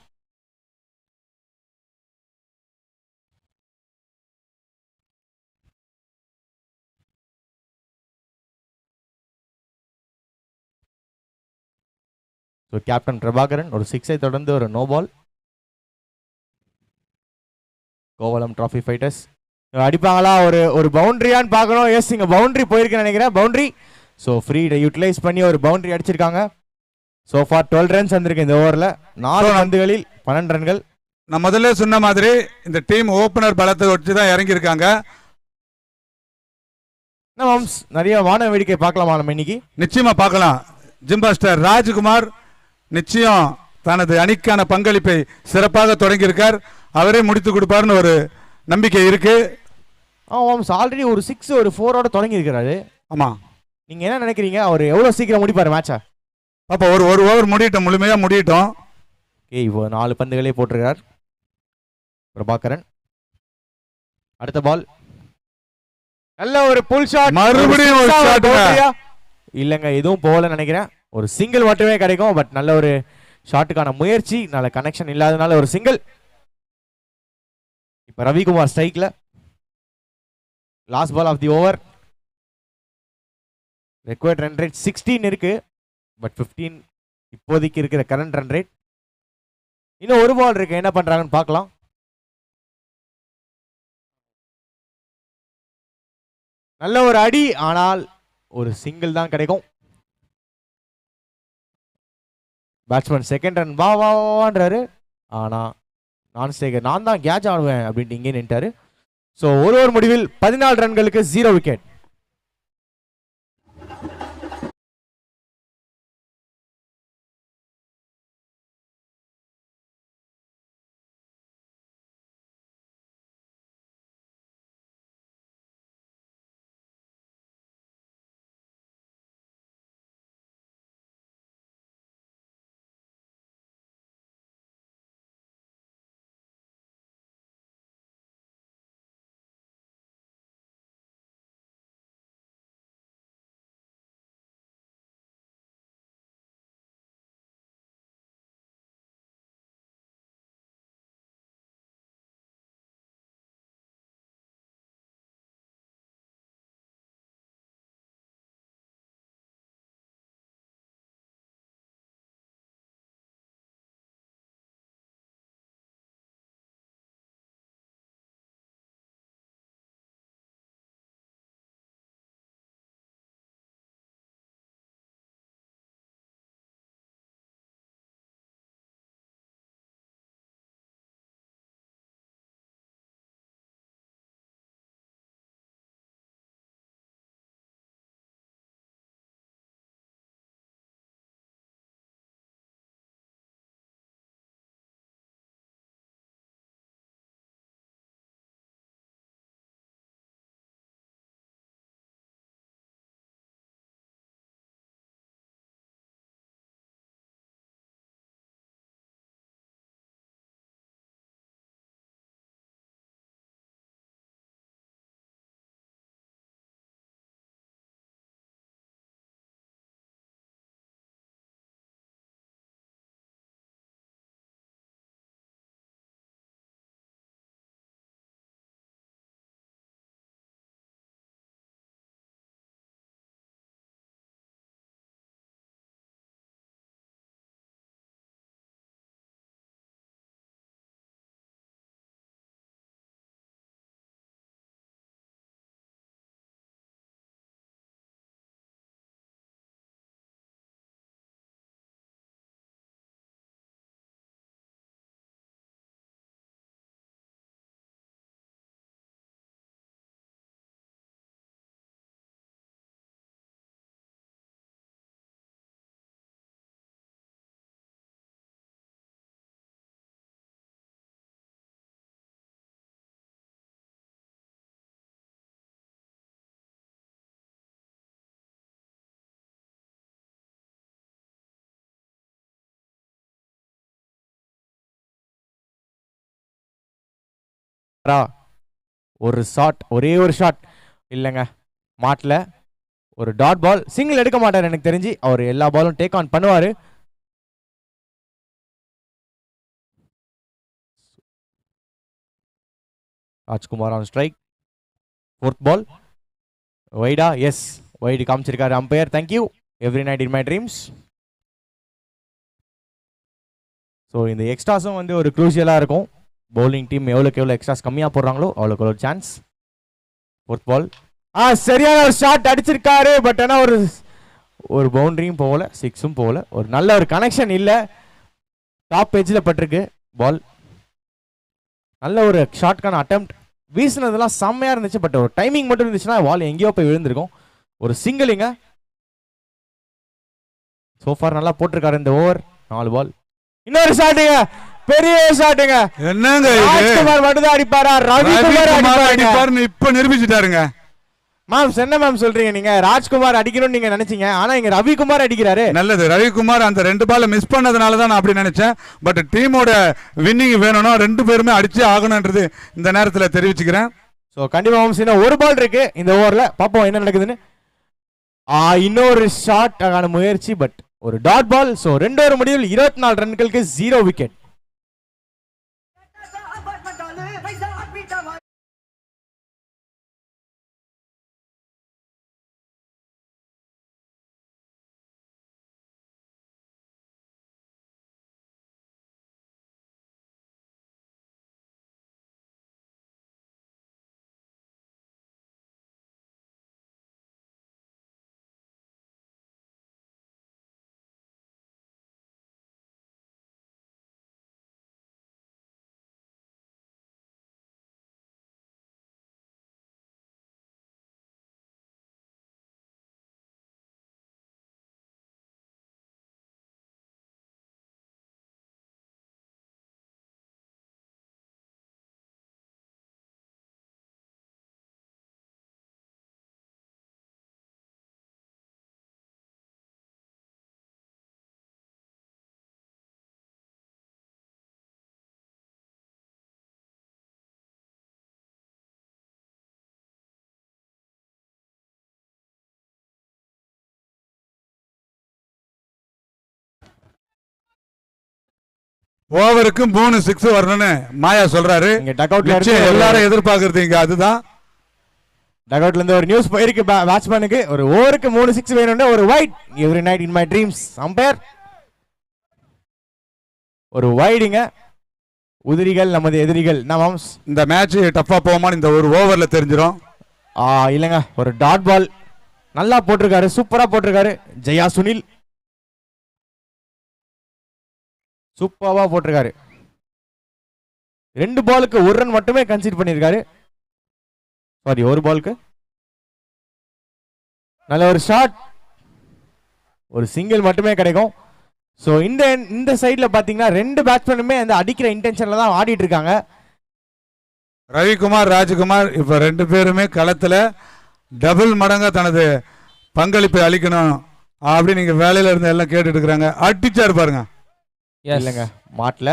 So captain Prabhakaran ஒரு சிக்ஸை தொடர்ந்து ஒரு no ball. Kovalam trophy fighters அடிப்பாங்களா? ஒரு பவுண்டரியான்னு பார்க்கணும். எஸ், இங்கே பவுண்டரி போயிருக்குன்னு நினைக்கிறேன். பவுண்டரி. ஸோ ஃப்ரீ யூட்டிலைஸ் பண்ணி ஒரு பவுண்டரி அடிச்சிருக்காங்க. ஸோ ஃபார் 12 ரன்ஸ் வந்திருக்கு இந்த ஓவரில். 4 பந்துகளில் 12 ரன்கள். நான் முதல்ல சொன்ன மாதிரி இந்த டீம் ஓப்பனர் பலத்தை வச்சு தான் இறங்கியிருக்காங்க. நிறைய வான வேடிக்கை பார்க்கலாமா நம்ம இன்னைக்கு? நிச்சயமா பார்க்கலாம். ஜிம்பாஸ்டர் ராஜ்குமார் நிச்சயம் தனது அணிக்கான பங்களிப்பை சிறப்பாக தொடங்கியிருக்கார். அவரே முடித்து கொடுப்பாருன்னு ஒரு நம்பிக்கை இருக்கு. ஆல்ரெடி ஒரு 6 ஒரு 4ஓட தொடங்கி இருக்கிறாரு. ஆமா, நீங்க என்ன நினைக்கிறீங்க? அவர் எவ்வளவு சீக்கிரம் முடிப்பாரு மேட்சா? அப்போ ஒரு ஓவர் முடியட்டும், முழுமையா முடியட்டும். இப்போ 4 பந்துகளே போட்டிருக்கார் பிரபாகரன். அடுத்த பால் நல்ல ஒரு புல் ஷாட். மறுபடியும் ஒரு ஷாட். இல்லங்க, எதுவும் போகல நினைக்கிறேன். ஒரு சிங்கிள் மட்டுமே கிடைக்கும். பட் நல்ல ஒரு ஷாட்டுக்கான முயற்சி, நல்ல கனெக்ஷன் இல்லாதனால ஒரு சிங்கிள். இப்ப ரவிக்குமார் ஸ்ட்ரைக்ல. Last ball of the over. Required run rate 16 இருக்கு. பட் 15 இப்போதைக்கு இருக்கிற கரண்ட் ரன் ரேட். இன்னும் ஒரு பால் இருக்கு, என்ன பண்றாங்கன்னு பார்க்கலாம். நல்ல ஒரு அடி, ஆனால் ஒரு சிங்கிள் தான் கிடைக்கும். பேட்ஸ்மேன் செகண்ட் ரன் வா வான்றாரு. ஆனா நான்ஸ்டேகர் நான் தான் கேட்ச் ஆடுவேன் அப்படின்ட்டு இங்கே நின்ட்டாரு. ஸோ ஒரு ஓவர் முடிவில் 14 ரன்களுக்கு 0 விக்கெட். ஒரு ஷாட், ஒரே ஒரு ஷாட் இல்லைங்க, மாட்டல. ஒரு டாட் பால், சிங்கிள் எடுக்க மாட்டார் எனக்கு தெரிஞ்சு. அவர் எல்லா பாலும் டேக் ஆன் பண்ணுவாரு. Rajkumar on strike. 4th ball வைடா. எஸ், வைடு காமிச்சிருக்காரு umpire. Thank you. Every night in my dreams. So இந்த எக்ஸ்ட்ராஸும் வந்து ஒரு க்ரூஷியலாக இருக்கும். பவுலிங் டீம் எவ்வளோக்கு எவ்வளோ எக்ஸ்ட்ராஸ் கம்மியாக போடுறாங்களோ அவ்வளோக்கு எவ்வளோ சான்ஸ். ஃபோர்த் பால் சரியான ஒரு ஷாட் அடிச்சிருக்காரு. பட் ஆனால் ஒரு பவுண்டரியும் போகல, சிக்ஸும் போகல. ஒரு நல்ல ஒரு கனெக்ஷன் இல்லை. டாப் எஜ்ஜில் பட்டிருக்கு பால். நல்ல ஒரு ஷாட்கான அட்டெம்ப்ட். வீசினதெல்லாம் செம்மையாக இருந்துச்சு. பட் ஒரு டைமிங் மட்டும் இருந்துச்சுன்னா பால் எங்கேயோ போய் விழுந்திருக்கும். ஒரு சிங்கிளிங்க. சோஃபார் நல்லா போட்டிருக்காரு இந்த ஓவர். 4 பால். இன்னொரு ஷாட்டுங்க, பெரிய ஷாட்டுங்க. என்னங்க ராஜ்குமார் மட்டும் தான் அடிப்பாரா? ரவிக்குமார் அடிப்பாருன்னு இப்ப நிரூபிச்சுட்டாருங்க. மேம் என்ன மேம் சொல்றீங்க நீங்க? ராஜ்குமார் அடிக்கணும்னு நீங்க நினைச்சீங்க, ஆனா இங்க ரவிக்குமார் அடிக்கிறாரு. நல்லது, ரவிக்குமார் அந்த 2 பால் மிஸ் பண்ணதுனால தான் நான் அப்படி நினைச்சேன். பட் டீமோட வின்னிங் வேணும்னா 2 பேருமே அடிச்சே ஆகணும்ன்றது இந்த நேரத்தில் தெரிவிச்சுக்கிறேன். ஸோ கண்டிப்பா மேம் இன்னும் ஒரு பால் இருக்கு இந்த ஓவர்ல, பார்ப்போம் என்ன நடக்குதுன்னு. இன்னொரு ஷாட் ஆன முயற்சி, பட் ஒரு டாட் பால். ஸோ 2 ஓவர் முடிவில் 24 ரன்களுக்கு 0 விக்கெட். ஓவருக்கு 3 6 வரணும்னு மாயா சொல்றாரு. எல்லாரும் எதிர்பார்க்கறது இங்க அதுதான். டக்அவுட்ல இருந்து ஒரு நியூஸ் போயிருக்கு பேட்ஸ்மேனுக்கு. ஒரு ஓவருக்கு 3 6 வேணும்னு. ஒரு wide every night in my dreams. Umpire ஒரு வைடுங்க. உதிரிகள் நமது எதிரிகள். இந்த மேட்ச் டஃபா போகுமான்னு இந்த ஒரு ஓவர்ல தெரிஞ்சிடும். இல்லைங்க, ஒரு டாட் பால் நல்லா போட்டிருக்காரு, சூப்பரா போட்டிருக்காரு ஜெயா சுனில். சூப்பராவா போட்டிருக்காரு. 2 பாலுக்கு 1 ரன் மட்டுமே கன்சிடர் பண்ணியிருக்காரு. சாரி, 1 பாலுக்கு. நல்ல ஒரு ஷாட், ஒரு சிங்கிள் மட்டுமே கிடைக்கும். ஸோ இந்த சைடில் பார்த்தீங்கன்னா 2 பேட்ஸ்மேனுமே அந்த அடிக்கிற இன்டென்ஷன்ல தான் ஆடிட்டு இருக்காங்க. ரவிக்குமார், ராஜ்குமார் இப்போ 2 பேருமே களத்தில் டபுள் மடங்கா தனது பங்களிப்பை அளிக்கணும் அப்படி நீங்க வேலையில இருந்து எல்லாம் கேட்டுட்டு இருக்கிறாங்க. அடிச்சாரு பாருங்க. இல்லைங்க, மாட்டல.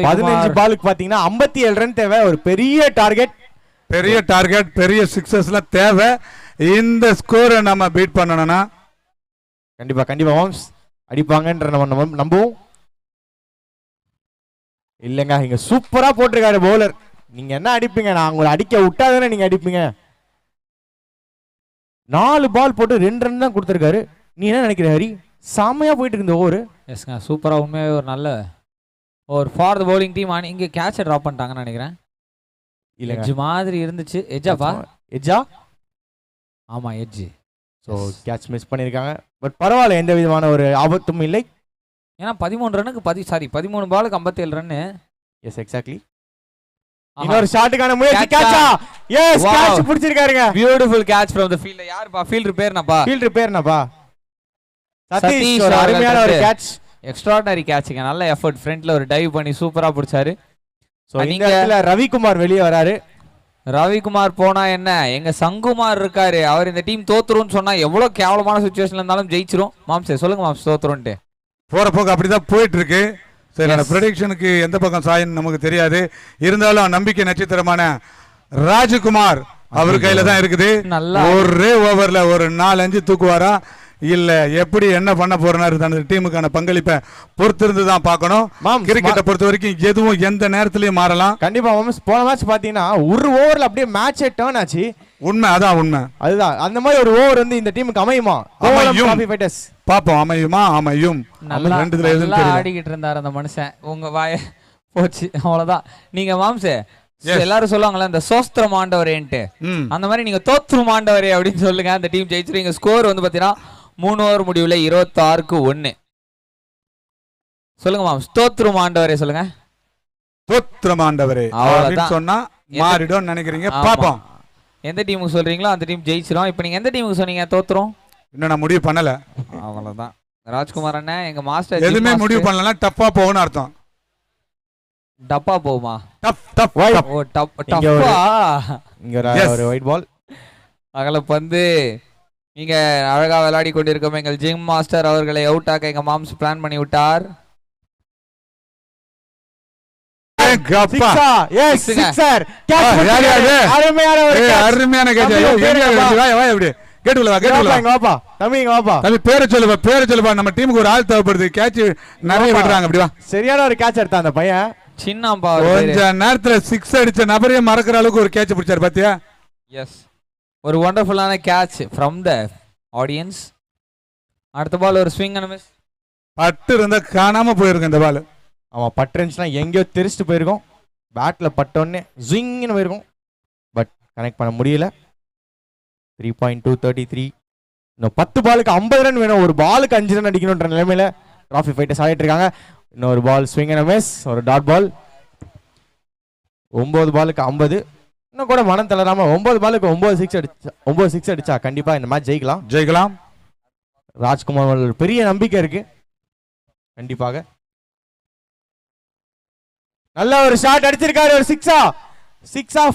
15 பாலுக்கு பாத்தீங்கன்னா 57 ரன் தேவை. ஒரு பெரிய டார்கெட், பெரிய சிக்ஸஸ்லாம் தேவை. இந்த ஸ்கோரை நம்ம பீட் பண்ணணும்னா கண்டிப்பா ஹோம்ஸ் அடிப்பாங்கன்ற நம்ம நம்புவோம். இல்லைங்க, இங்க சூப்பரா போட்டிருக்காரு பவுலர். நீங்க என்ன அடிப்பீங்க? நான் உங்களை அடிக்க விட்டாதானே நீங்க அடிப்பீங்க. 4 பால் போட்டு 2 ரன் தான் கொடுத்துருக்காரு. நீ என்ன நினைக்கிற ஹரி? செம்மையா போயிட்டு இருக்கு இந்த ஓவர். எஸ்ங்க, சூப்பரா, உண்மையாவே ஒரு நல்ல ஒரு ஃபார் தி பவுலிங் டீம். இங்க கேட்சை டிராப் பண்ணிட்டாங்கன்னு நினைக்கிறேன். இல்ல, எட்ஜ் மாதிரி இருந்துச்சு. எட்ஜாப்பா? எட்ஜா? ஆமா, எட்ஜ். ஸோ கேட்ச் மிஸ் பண்ணியிருக்காங்க. பட் பரவாயில்ல, எந்த விதமான ஒரு ஆபத்தும் இல்லை. ஏன்னா 13 ரன்னுக்கு 13 பாலுக்கு 57 ரன்னு. S, exactly. இன்னொரு ஷாட்டுக்கான முயற்சி. கேட்சா? எஸ், கேட்ச் பிடிச்சிருக்காருங்க. Beautiful catch from the field. யாருப்பா? ஃபீல்டர் பேர்னப்பா? சதீஷ். ஒரு அருமையான ஒரு கேட்ச், எக்ஸ்ட்ராஆர்டினரி கேட்ச்ங்க. நல்ல எஃபர்ட். ஃப்ரண்ட்ல ஒரு டைவ் பண்ணி சூப்பரா பிடிச்சாரு. சோ இந்த இடத்துல ரவிக்குமார் வெளியே வராரு. ரவிக்குமார் போனா என்ன, எங்க சங்குமார் இருக்காரு. அவர் இந்த டீம் தோத்துரும்னு சொன்னா எவ்வளவு கேவலமான சிச்சுவேஷன்ல இருந்தாலும் ஜெயிச்சிரும். மாம்சே சொல்லுங்க மாம்ஸ், தோத்துரும்ட்டு. போற போக்கு அப்படிதான் போயிட்டு இருக்கு. சரி, ப்ரெடிக்ஷனுக்கு எந்த பக்கம் சாயன்னு நமக்கு தெரியாது. இருந்தாலும் நம்பிக்கை நட்சத்திரமான ராஜ்குமார் அவர் கையில தான் இருக்குது. ஒரே ஓவர்ல ஒரு 4-5 தூக்குவாரா இல்ல எப்படி என்ன பண்ண போறாரு தனது டீமுக்கான பங்களிப்பை பொறுத்திருந்து தான் பார்க்கணும். கிரிக்கெட்டை பொறுத்த வரைக்கும் எதுவும் எந்த நேரத்திலயும் மாறலாம். கண்டிப்பா போன மேட்ச் பாத்தீங்கன்னா ஒரு ஓவர்ல அப்படியே மேட்சே டர்ன் ஆச்சு. உண்மை, அதான் உண்மை. அதுதான் அந்த மாதிரி ஒரு ஓவர் வந்து இந்த டீமுக்கு அமையுமா? பாப்போம், அமையுமா? அமையும். நல்லா ஆடிக்கிட்டு இருந்தார் அந்த மனுஷன். உங்க போச்சு அவ்வளவுதான். நீங்க மாம்சே எல்லாரும் சொல்லுவாங்கல்ல இந்த சோஸ்திரம் ஆண்டவரேன்ட்டு, அந்த மாதிரி நீங்க தோத்துரும் ஆண்டவரே அப்படின்னு சொல்லுங்க. அந்த டீம் ஜெயிச்சிருங்க. ஸ்கோர் வந்து பாத்தீங்கன்னா 3 ஓவர் முடிவுல 26-1. சொல்லுங்க மாம்ஸ், தோத்துரும் ஆண்டவரே சொல்லுங்க. தோத்திரம் ஆண்டவரே அப்படின்னு சொன்னா மாறிடும் நினைக்கிறீங்க. பாப்போம் எந்த டீமுக்கு சொல்றீங்களோ அந்த டீம் ஜெயிச்சிரும். இப்போ நீங்க எந்த டீமுக்கு சொன்னீங்க தோத்துரும்? இன்னும் நான் முடிவு பண்ணல. அவ்வளவுதான் ராஜ்குமார் அண்ணன், எங்க மாஸ்டர் எதுவுமே முடிவு பண்ணலன்னா டஃப்பா போகும்னு அர்த்தம். டப்பா போகுமா? டப் டப் ஓ டப்பா. இங்க ஒரு ஒயிட் பால். அகல பந்து. நீங்க அழகா விளையாடி கொண்டிருக்கோம். எங்கள் ஜிம் மாஸ்டர் அவர்களை அவுட் ஆக்க எங்க மாம்ஸ் பிளான் பண்ணி விட்டார். அருமையான பேரை சொல்லுவா. நம்ம டீமுக்கு ஒரு ஆள் தேவைப்படுது. கேட்ச் நிறைய விடுறாங்க. அப்படிவா சரியான ஒரு கேட்ச் எடுத்தான் அந்த பையன். சின்னப்பா கொஞ்ச நேரத்துல 6 அடிச்ச நபரையே மறக்கிற அளவுக்கு ஒரு கேட்ச் பிடிச்சாரு பாத்தியா? எஸ், ஒரு வண்டர்ஃபுல்லான கேட்ச் ஃப்ரம் த ஆடியன்ஸ். அடுத்த பால் ஒரு ஸ்விங் அண்ட் மிஸ். பட்டு இருந்தா காணாம போயிருக்கும் இந்த பால். அவன் பட்டுருந்துச்சுன்னா எங்கேயோ தெரிச்சுட்டு போயிருக்கோம். பேட்ல பட்டோன்னே ஜிங்னு போயிருக்கும். பட் கனெக்ட் பண்ண முடியல. 3.233. இன்னும் 10 பாலுக்கு 50 ரன் வேணும். ஒரு பாலுக்கு 5 ரன் அடிக்கணுன்ற நிலைமையில டிராஃபி ஃபைட்டர்ஸ் ஆகிட்டு இருக்காங்க. இன்னொரு பால் ஸ்விங் அண்ட் மிஸ், ஒரு டாட் பால். 9 பாலுக்கு 50. இன்னும் கூட மனம் தளராம 9 பாலுக்கு 9 சிக்ஸ் அடிச்சா கண்டிப்பா இந்த மேட்ச் ஜெயிக்கலாம். ராஜ்குமார் ஒரு பெரிய நம்பிக்கை இருக்கு. கண்டிப்பாக நல்ல ஒரு ஷாட் அடிச்சிருக்காரு. ஒரு 6-ஆ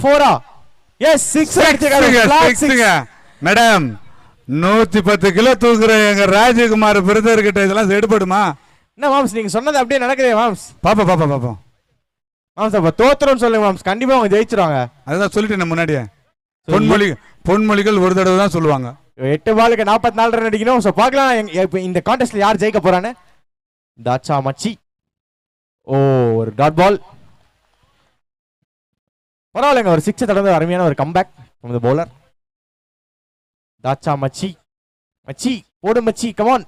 4-ஆ? எஸ், 6 அடிச்சிருக்காரு. மேடம் 110 கிலோ தூக்குற எங்க ராஜகுமார் பிரதர் கிட்ட இதெல்லாம் எடுபடுமா? என்ன மாம்ஸ் நீங்க சொன்னது அப்படியே நடக்குதே மாம்ஸ். பாப்போம் மாம்ஸ் அப்ப தோத்துறோம்னு சொல்லுங்க மாம்ஸ். கண்டிப்பா அவங்க ஜெயிச்சிருவாங்க. அதுதான் சொல்லிட்டேன் முன்னாடியே. பொன்மொழிகள் ஒரு தடவை தான் சொல்லுவாங்க. 8 பாலுக்கு 44 ரன் அடிக்கணும். ஸோ பார்க்கலாம் இந்த கான்டெஸ்ட்ல யார் ஜெயிக்க போறான்னு. தாச்சா மச்சி. ஓ, ஒரு டாட் பால். பரவாயில்லைங்க, ஒரு 6 தொடர்ந்து அருமையான ஒரு கம்பேக் ஃப்ரம் தி பவுலர். தாச்சா மச்சி போடு மச்சி, கமான்.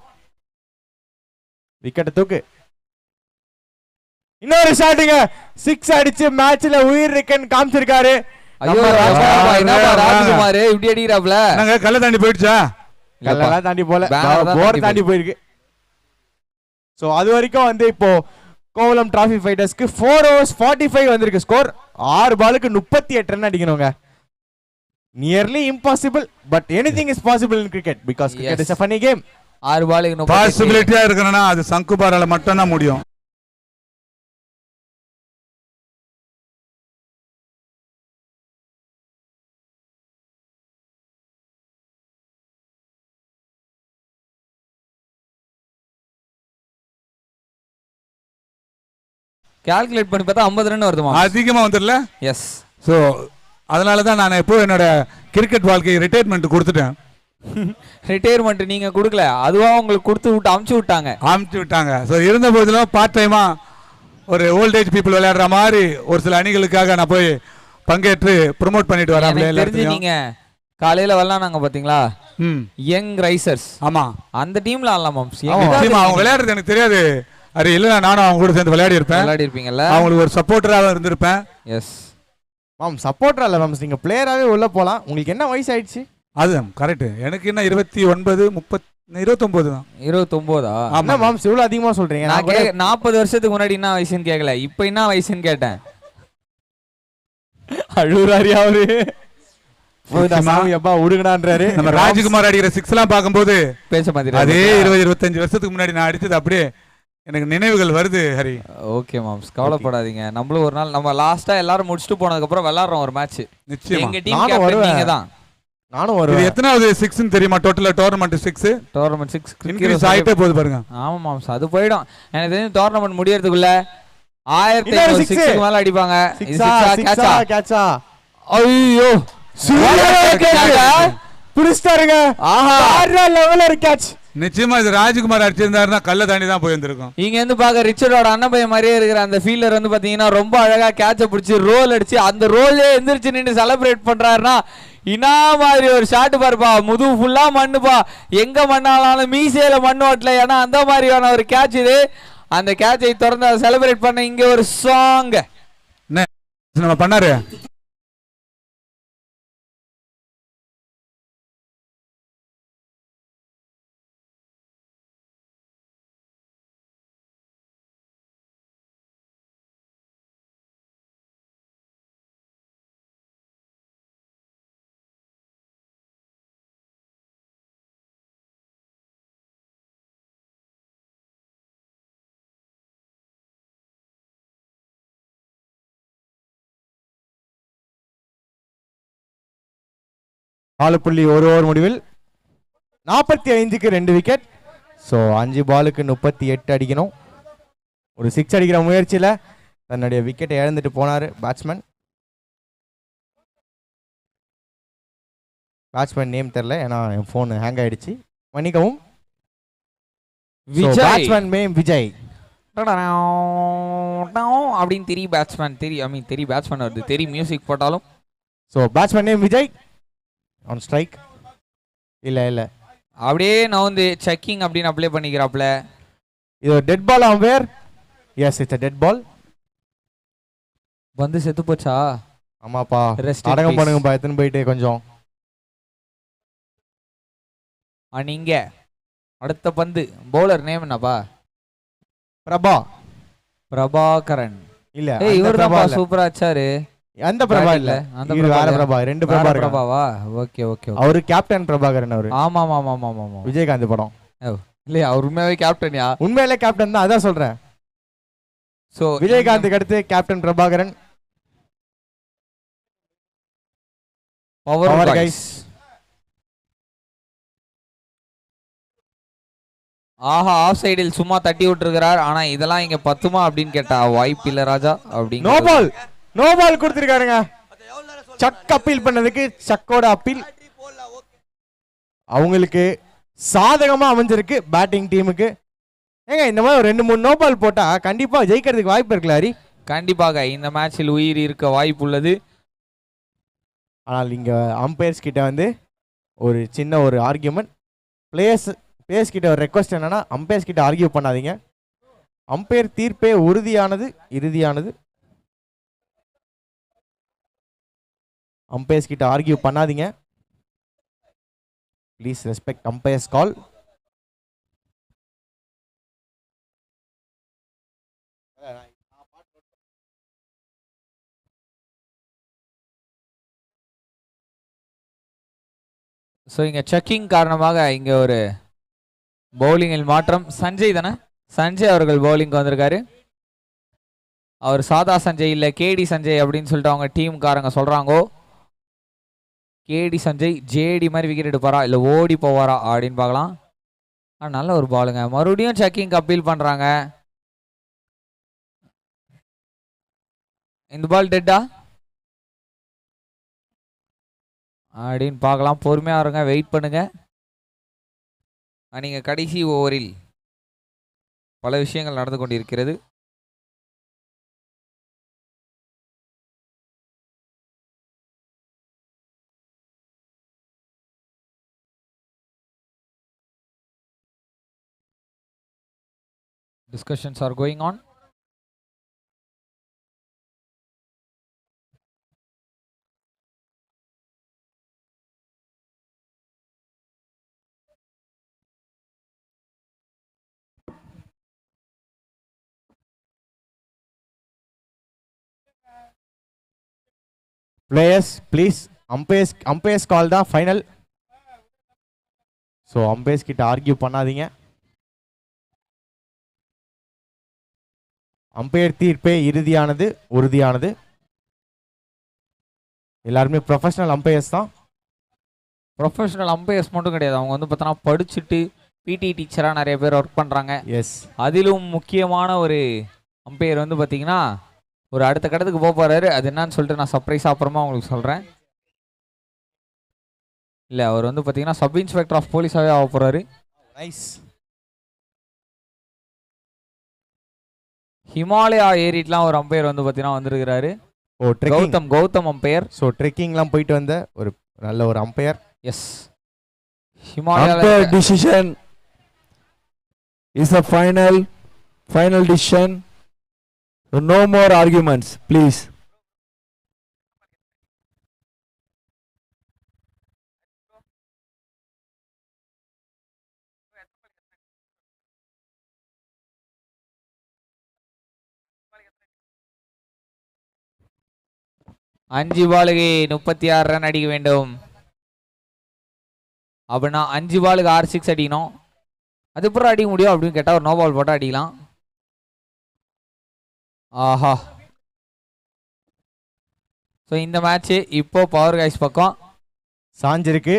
விக்கெட் தூக்கு. இன்னொரு ஷாட்டுங்க. 6 அடிச்சு மேட்ச்ல உயிர் இருக்குன்னு காமிச்சிருக்காரு. ஐயோ ராஜ்குமார் இப்படி அடிக்கிறாப்ல. நாங்க கல்ல தாண்டி போயிடுச்சா? கல்லெல்லாம் தாண்டி போல, போர் தாண்டி போயிருக்கு. சோ அது வரைக்கும் வந்து இப்போ கோவலம் டிராஃபி ஃபைட்டர்ஸ்க்கு 4 overs 45 வந்திருக்கு ஸ்கோர். 6 பாலுக்கு 38 ரன் அடிக்கணுங்க. Nearly impossible, but anything is possible in cricket because cricket is a funny game. 6 பாலுக்கு பாசிபிலிட்டியா இருக்கணும்னா அது சங்குபாரால மட்டும் தான் முடியும். கால்குலேட் பண்ணி பார்த்தா 50 ரன் வருதுமா? அதிகமா வந்துடல. எஸ். ஸோ அதனால தான் நான் இப்போ என்னோட கிரிக்கெட் வாழ்க்கை ரிட்டையர்மெண்ட் கொடுத்துட்டேன். ரிட்டையர்மெண்ட் நீங்க கொடுக்கல, அதுவா உங்களுக்கு கொடுத்து விட்டு அமுச்சு விட்டாங்க. ஸோ இருந்த போதிலும் பார்ட் டைமா ஒரு ஓல்டேஜ் பீப்புள் விளையாடுற மாதிரி ஒரு சில அணிகளுக்காக நான் போய் பங்கேற்று ப்ரொமோட் பண்ணிட்டு வரேன். தெரிஞ்சு நீங்க காலையில விளையாடுனாங்க பாத்தீங்களா, யங் ரைசர்ஸ். ஆமா, அந்த டீம்ல ஆடலாமா? அவங்க விளையாடுறது எனக்கு தெரியாது. அரே இல்ல, நானும் அவங்க கூட சேர்ந்து விளையாடி இருப்பீங்கல்ல. அவங்களுக்கு ஒரு சப்போர்ட்டராக இருந்திருப்பேன். எஸ் மாம், சப்போர்ட்டரா இல்ல மாம், நீங்க பிளேயராவே உள்ள போலாம். உங்களுக்கு என்ன வயசு ஆயிடுச்சு? அது கரெக்ட். எனக்கு என்ன 29 29 தான். 29ஆ? என்ன மாம் இவ்வளவு அதிகமா சொல்றீங்க? நான் 40 வருஷத்துக்கு முன்னாடி என்ன வயசுன்னு கேட்கல, இப்போ என்ன வயசுன்னு கேட்டேன். அழுறாரியா அவரு. எப்பா உடுங்கடான்றாரு. நம்ம ராஜ்குமார் அடிக்கிற 6 எல்லாம் பார்க்கும்போது பேச மாதிரி அதே 20-25 வருஷத்துக்கு முன்னாடி நான் அடிச்சது அப்படியே எனக்கு நினைவுகள் வருது ஹரி. ஓகே மாம்ஸ், கவலைப்படாதீங்க. நம்மளும் ஒரு நாள், நம்ம லாஸ்டா எல்லாரும் முடிச்சுட்டு போனதுக்கு அப்புறம் விளையாடுறோம் ஒரு மேட்ச். நிச்சயமா எங்க டீம் கேப்டன் நீங்க தான். நானும் வருவேன். இது எத்தனாவது 6 ன்னு தெரியுமா? டோட்டலா டோர்னமென்ட் 6. டோர்னமென்ட் 6 இன்கிரீஸ் ஆயிட்டே போகுது பாருங்க. ஆமா மாம்ஸ், அது போய்டும். எனக்கு தெரிஞ்சு டோர்னமென்ட் முடியறதுக்குள்ள 1500 மேல அடிப்பாங்க. கேட்சா. ஐயோ புடிச்சிட்டாருங்க. ஆஹா, லெவல்ல ஒரு கேட்ச். நிச்சயமா இது ராஜ்குமார் அடிச்சிருந்தாருன்னா கல்ல தாண்டி தான் போயிருந்திருக்கும். இங்க இருந்து பாக்க ரிச்சர்டோட அண்ணன் பையன் மாதிரியே இருக்கிற அந்த ஃபீல்டர் வந்து பாத்தீங்கன்னா ரொம்ப அழகா கேட்ச பிடிச்சி ரோல் அடிச்சு அந்த ரோலே எந்திரிச்சு நின்று செலிப்ரேட் பண்றாருன்னா இன்னா மாதிரி ஒரு ஷாட் பாருப்பா. முதுகு ஃபுல்லா மண்ணுப்பா, எங்க மண்ணாலும் மீசையில மண்ணு ஓட்டல. ஏன்னா அந்த மாதிரியான ஒரு கேட்ச் இது. அந்த கேட்சை திறந்து அதை செலிப்ரேட் பண்ண இங்க ஒரு சாங் நம்ம பண்ணாரு. நாலு புள்ளி ஒரு ஓவர் முடிவில் 45க்கு 2 விக்கெட். ஸோ 5 பாலுக்கு 38 அடிக்கணும். ஒரு 6 அடிக்கிற முயற்சியில் தன்னுடைய விக்கெட்டை இழந்துட்டு போனார் பேட்ஸ்மேன். பேட்ஸ்மேன் நேம் தெரில, ஏன்னா என் ஃபோன் ஹேங் ஆயிடுச்சு, மன்னிக்கவும். Vijay batsman name Vijay. அப்படின்னு தெரியும் பேட்ஸ்மேன், தெரியும் தெரியும் பேட்ஸ்மேன் வருது, தெரியும் மியூசிக் போட்டாலும். So batsman name Vijay on strike. இல்லை அப்படியே நான் வந்து செக்கிங் அப்படின்னு அப்ளை பண்ணிக்கிறாப்ல. இது ஒரு dead ball umpire. Yes, it's dead ball. வந்து செத்து போச்சா? ஆமாப்பா, Rest in அடங்கம் peace. பண்ணுங்கப்பா, எத்தனை போயிட்டு கொஞ்சம். நீங்க அடுத்த பந்து பவுலர் நேம் என்னப்பா? பிரபா. பிரபாகரன். இல்ல, ஏய் அந்த இவர் பிரபா தான் இல்ல. சூப்பரா அச்சாரு. அந்த பிரபா இல்ல, அந்த இது வேற பிரபா. ரெண்டு பிரபா இருக்காங்க. பிரபாவா? Okay okay. அவரு கேப்டன் பிரபாகரன். அவரு ஆமா ஆமா ஆமா ஆமா. விஜயகாந்த் படம். இல்லையா, அவர் உண்மையாவே கேப்டன்யா? உண்மையிலே கேப்டன் தான், அதான் சொல்றேன். சோ விஜயகாந்துக்கு அடுத்து கேப்டன் பிரபாகரன். Power guys. ஆஹா, ஆஃப் சைடில் சும்மா தட்டி விட்டுருக்கிறார். ஆனா இதெல்லாம் இங்க பத்துமா அப்படின்னு கேட்டா வாய்ப்பு இல்ல ராஜா. அப்படின்னு நோ பால் கொடுத்திருக்காருங்க. சக் அப்பீல் பண்ணதுக்கு சக்கோட அப்பீல் அவங்களுக்கு சாதகமா அமைஞ்சிருக்கு பேட்டிங் டீமுக்கு. ஏங்க இந்த மாதிரி 2-3 நோ பால் போட்டா கண்டிப்பா ஜெயிக்கிறதுக்கு வாய்ப்பு இருக்குல்ல ஹரி? கண்டிப்பாக இந்த மேட்சில் உயிர் இருக்க வாய்ப்பு உள்ளது. ஆனால் இங்க அம்பையர்ஸ் கிட்ட வந்து ஒரு சின்ன ஒரு ஆர்கியூமெண்ட். பிளேயர்ஸ் கிட்ட ஒரு ரெக்வஸ்ட் என்னன்னா, அம்பையர்ஸ் கிட்ட ஆர்கியூ பண்ணாதீங்க. அம்பையர் தீர்ப்பே உறுதியானது, இறுதியானது. அம்பையர்ஸ் கிட்ட ஆர்கியூ பண்ணாதீங்க. Please respect umpires call. So இங்க செக்கிங் காரணமாக இங்க ஒரு பவுலிங்கில் மாற்றம். சஞ்சய் தானே, சஞ்சய் அவர்கள் பவுலிங்க்கு வந்திருக்காரு. அவர் சாதா சஞ்சய் இல்லை, கேடி சஞ்சய் அப்படின்னு சொல்லிட்டு அவங்க டீம்காரங்க சொல்றாங்கோ. கேடி சஞ்சய் ஜேடி மாதிரி விக்கெட் எடுப்பாரா இல்லை ஓடி போவாரா அப்படின்னு பார்க்கலாம். நல்ல ஒரு பாலுங்க. மறுபடியும் செக்கிங் அப்பீல் பண்றாங்க. இந்த பால் டெட்டா அப்படின்னு பார்க்கலாம். பொறுமையா இருங்க, வெயிட் பண்ணுங்க. நீங்க கடைசி ஓவரில் பல விஷயங்கள் நடந்து கொண்டிருக்கிறது. Discussions are going on. Players please, umpires call தான் ஃபைனல். ஸோ அம்பையர்ஸ் கிட்ட ஆர்கியூ பண்ணாதீங்க. அம்பையர் தீர்ப்பே இறுதியானது, உறுதியானது. எல்லாருமே ப்ரொஃபஷனல் அம்பையர்ஸ் தான். ப்ரொஃபஷனல் அம்பையர்ஸ் மட்டும் கிடையாது, அவங்க வந்து பார்த்தோன்னா படிச்சுட்டு பிடி டீச்சராக நிறைய பேர் ஒர்க் பண்ணுறாங்க. எஸ், அதிலும் முக்கியமான ஒரு அம்பையர் வந்து பார்த்தீங்கன்னா ஒரு அடுத்த கட்டத்துக்கு போக போகிறாரு. அது என்னன்னு சொல்லிட்டு நான் சர்ப்ரைஸாக அப்புறமா உங்களுக்கு சொல்கிறேன். இல்லை, அவர் வந்து பார்த்தீங்கன்னா சப் இன்ஸ்பெக்டர் ஆஃப் போலீஸாகவே ஆக போகிறாரு. நைஸ். ஹிமாலயா ஏரிட்லாம் ஒரு அம்பையர் வந்து பார்த்தீங்கன்னா வந்திருக்கிறாரு. Oh, Gautam umpire. ஸோ ட்ரெக்கிங்லாம் போயிட்டு வந்த ஒரு நல்ல ஒரு umpire. Yes, Himalaya Umpire decision is a final final decision. No more arguments please. அஞ்சு பாலுக்கு 36 ரன் அடிக்க வேண்டும். அப்படின்னா 5 பாலுக்கு 6 6 அடிக்கணும். அது அப்புறம் அடிக்க முடியும் அப்படின்னு கேட்டால் ஒரு நோ பால் போட்டால் அடிக்கலாம். ஆஹா. ஸோ இந்த மேட்ச்சு இப்போ பவர் கைஸ் பக்கம் சாஞ்சிருக்கு.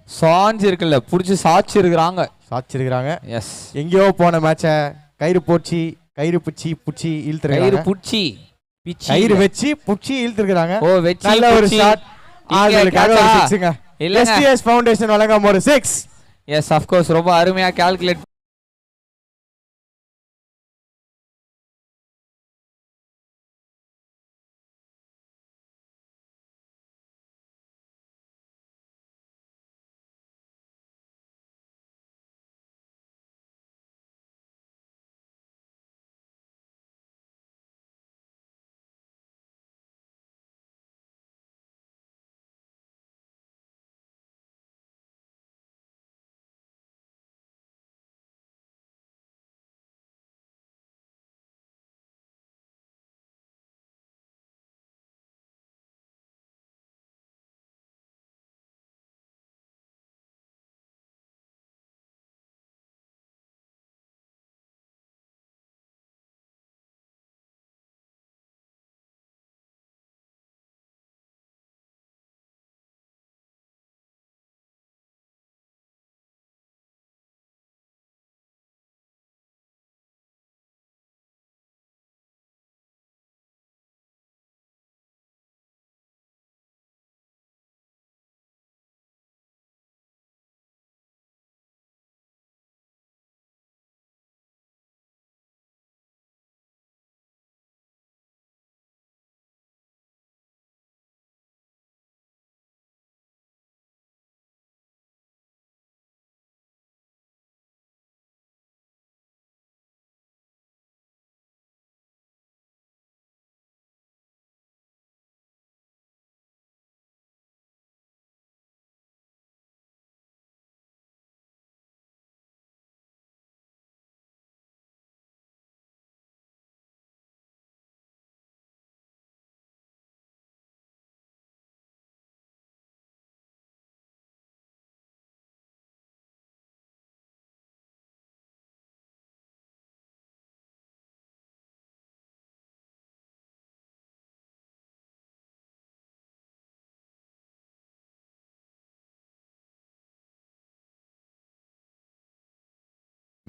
சாஞ்சு இருக்குல்ல, பிடிச்சி சாச்சு இருக்கிறாங்க. சாச்சிருக்கிறாங்க. எஸ். எங்கேயோ போன மேட்சை கயிறு போச்சு, கயிறு பிச்சி புச்சி கயிறு இழுத்துருக்காங்க. புடிச்சி கயிறு வச்சு புச்சி இழுத்துருக்காங்க. ஓ வெச்சி நல்ல ஒரு ஷாட். ஆளுக்காக ஒரு சிக்ஸுங்க. இல்லங்க. STS ஃபவுண்டேஷன் வழங்கும் ஒரு 6. எஸ் ஆஃப் கோர்ஸ், ரொம்ப அருமையா கால்குலேட்.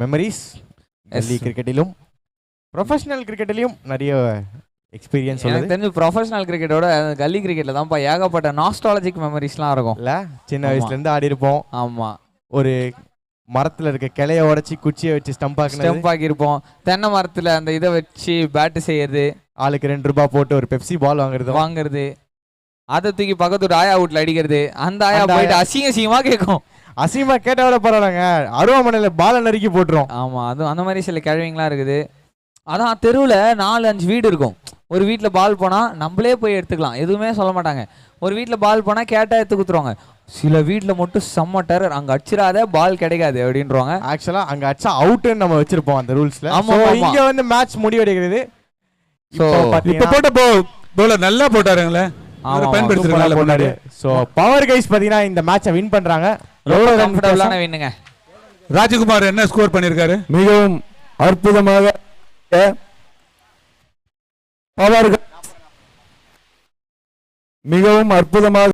மெமரிஸ் கல்லி கிரிக்கெட்டிலும் ப்ரொஃபஷனல் கிரிக்கெட்டிலும் நிறைய எக்ஸ்பீரியன்ஸ் எனக்கு உள்ளது. தெரிஞ்சு ப்ரொஃபஷனல் கிரிக்கெட்டோட கல்லி கிரிக்கெட்ல தான்ப்பா ஏகப்பட்ட நாஸ்டாலஜிக் மெமரிஸ்லாம் இருக்கும். இல்ல சின்ன வயசுல இருந்து ஆடி இருப்போம். ஆமா. ஒரு மரத்துல இருக்க கிளைய உடைச்சி குச்சியை வச்சு ஸ்டம்ப் ஆக்கி இருப்போம். தென்னை மரத்துல அந்த இதை வச்சு பேட் செய்யறது, ஆளுக்கு 2 ரூபாய் போட்டு ஒரு பெப்சி பால் வாங்குறது, அதை தூக்கி பக்கத்து ஆயா வீட்டுல அடிக்கிறது. அந்த ஆயா போயிட்டு அசிங்கமா கேட்கும். அசிங்கமா கேட்டவரை பரவாயில்லங்க, அருவாமனையில பாலை நறுக்கி போட்டுரும். ஆமா, அது அந்த மாதிரி சில கேள்விங்களாம் இருக்குது. அதான் தெருவில் 4-5 வீடு இருக்கும். ஒரு வீட்டில் பால் போனால் நம்மளே போய் எடுத்துக்கலாம், எதுவுமே சொல்ல மாட்டாங்க. ஒரு வீட்டில் பால் போனால் கேட்டால் எடுத்து கொடுத்துருவாங்க. சில வீட்டில் மட்டும் செம்ம டெரர், அங்கே அடிச்சிடாத பால் கிடைக்காது அப்படின்றாங்க. ஆக்சுவலா அங்கே அடிச்சா அவுட்டுன்னு நம்ம வச்சிருப்போம் அந்த ரூல்ஸ்ல. இங்க வந்து மேட்ச் முடிவடைகிறது. இப்போ போட்ட பவுலர் நல்லா போட்டாருங்களே, பயன்படுத்துறாங்க. ஸோ பவர் கைஸ் பார்த்தீங்கன்னா இந்த மேட்சை வின் பண்றாங்க. எவ்வளோ கம்ஃபர்டபுளான வின்னுங்க. ராஜகுமார் என்ன ஸ்கோர் பண்ணியிருக்காரு? மிகவும் அற்புதமாக பவர் மிகவும் அற்புதமாக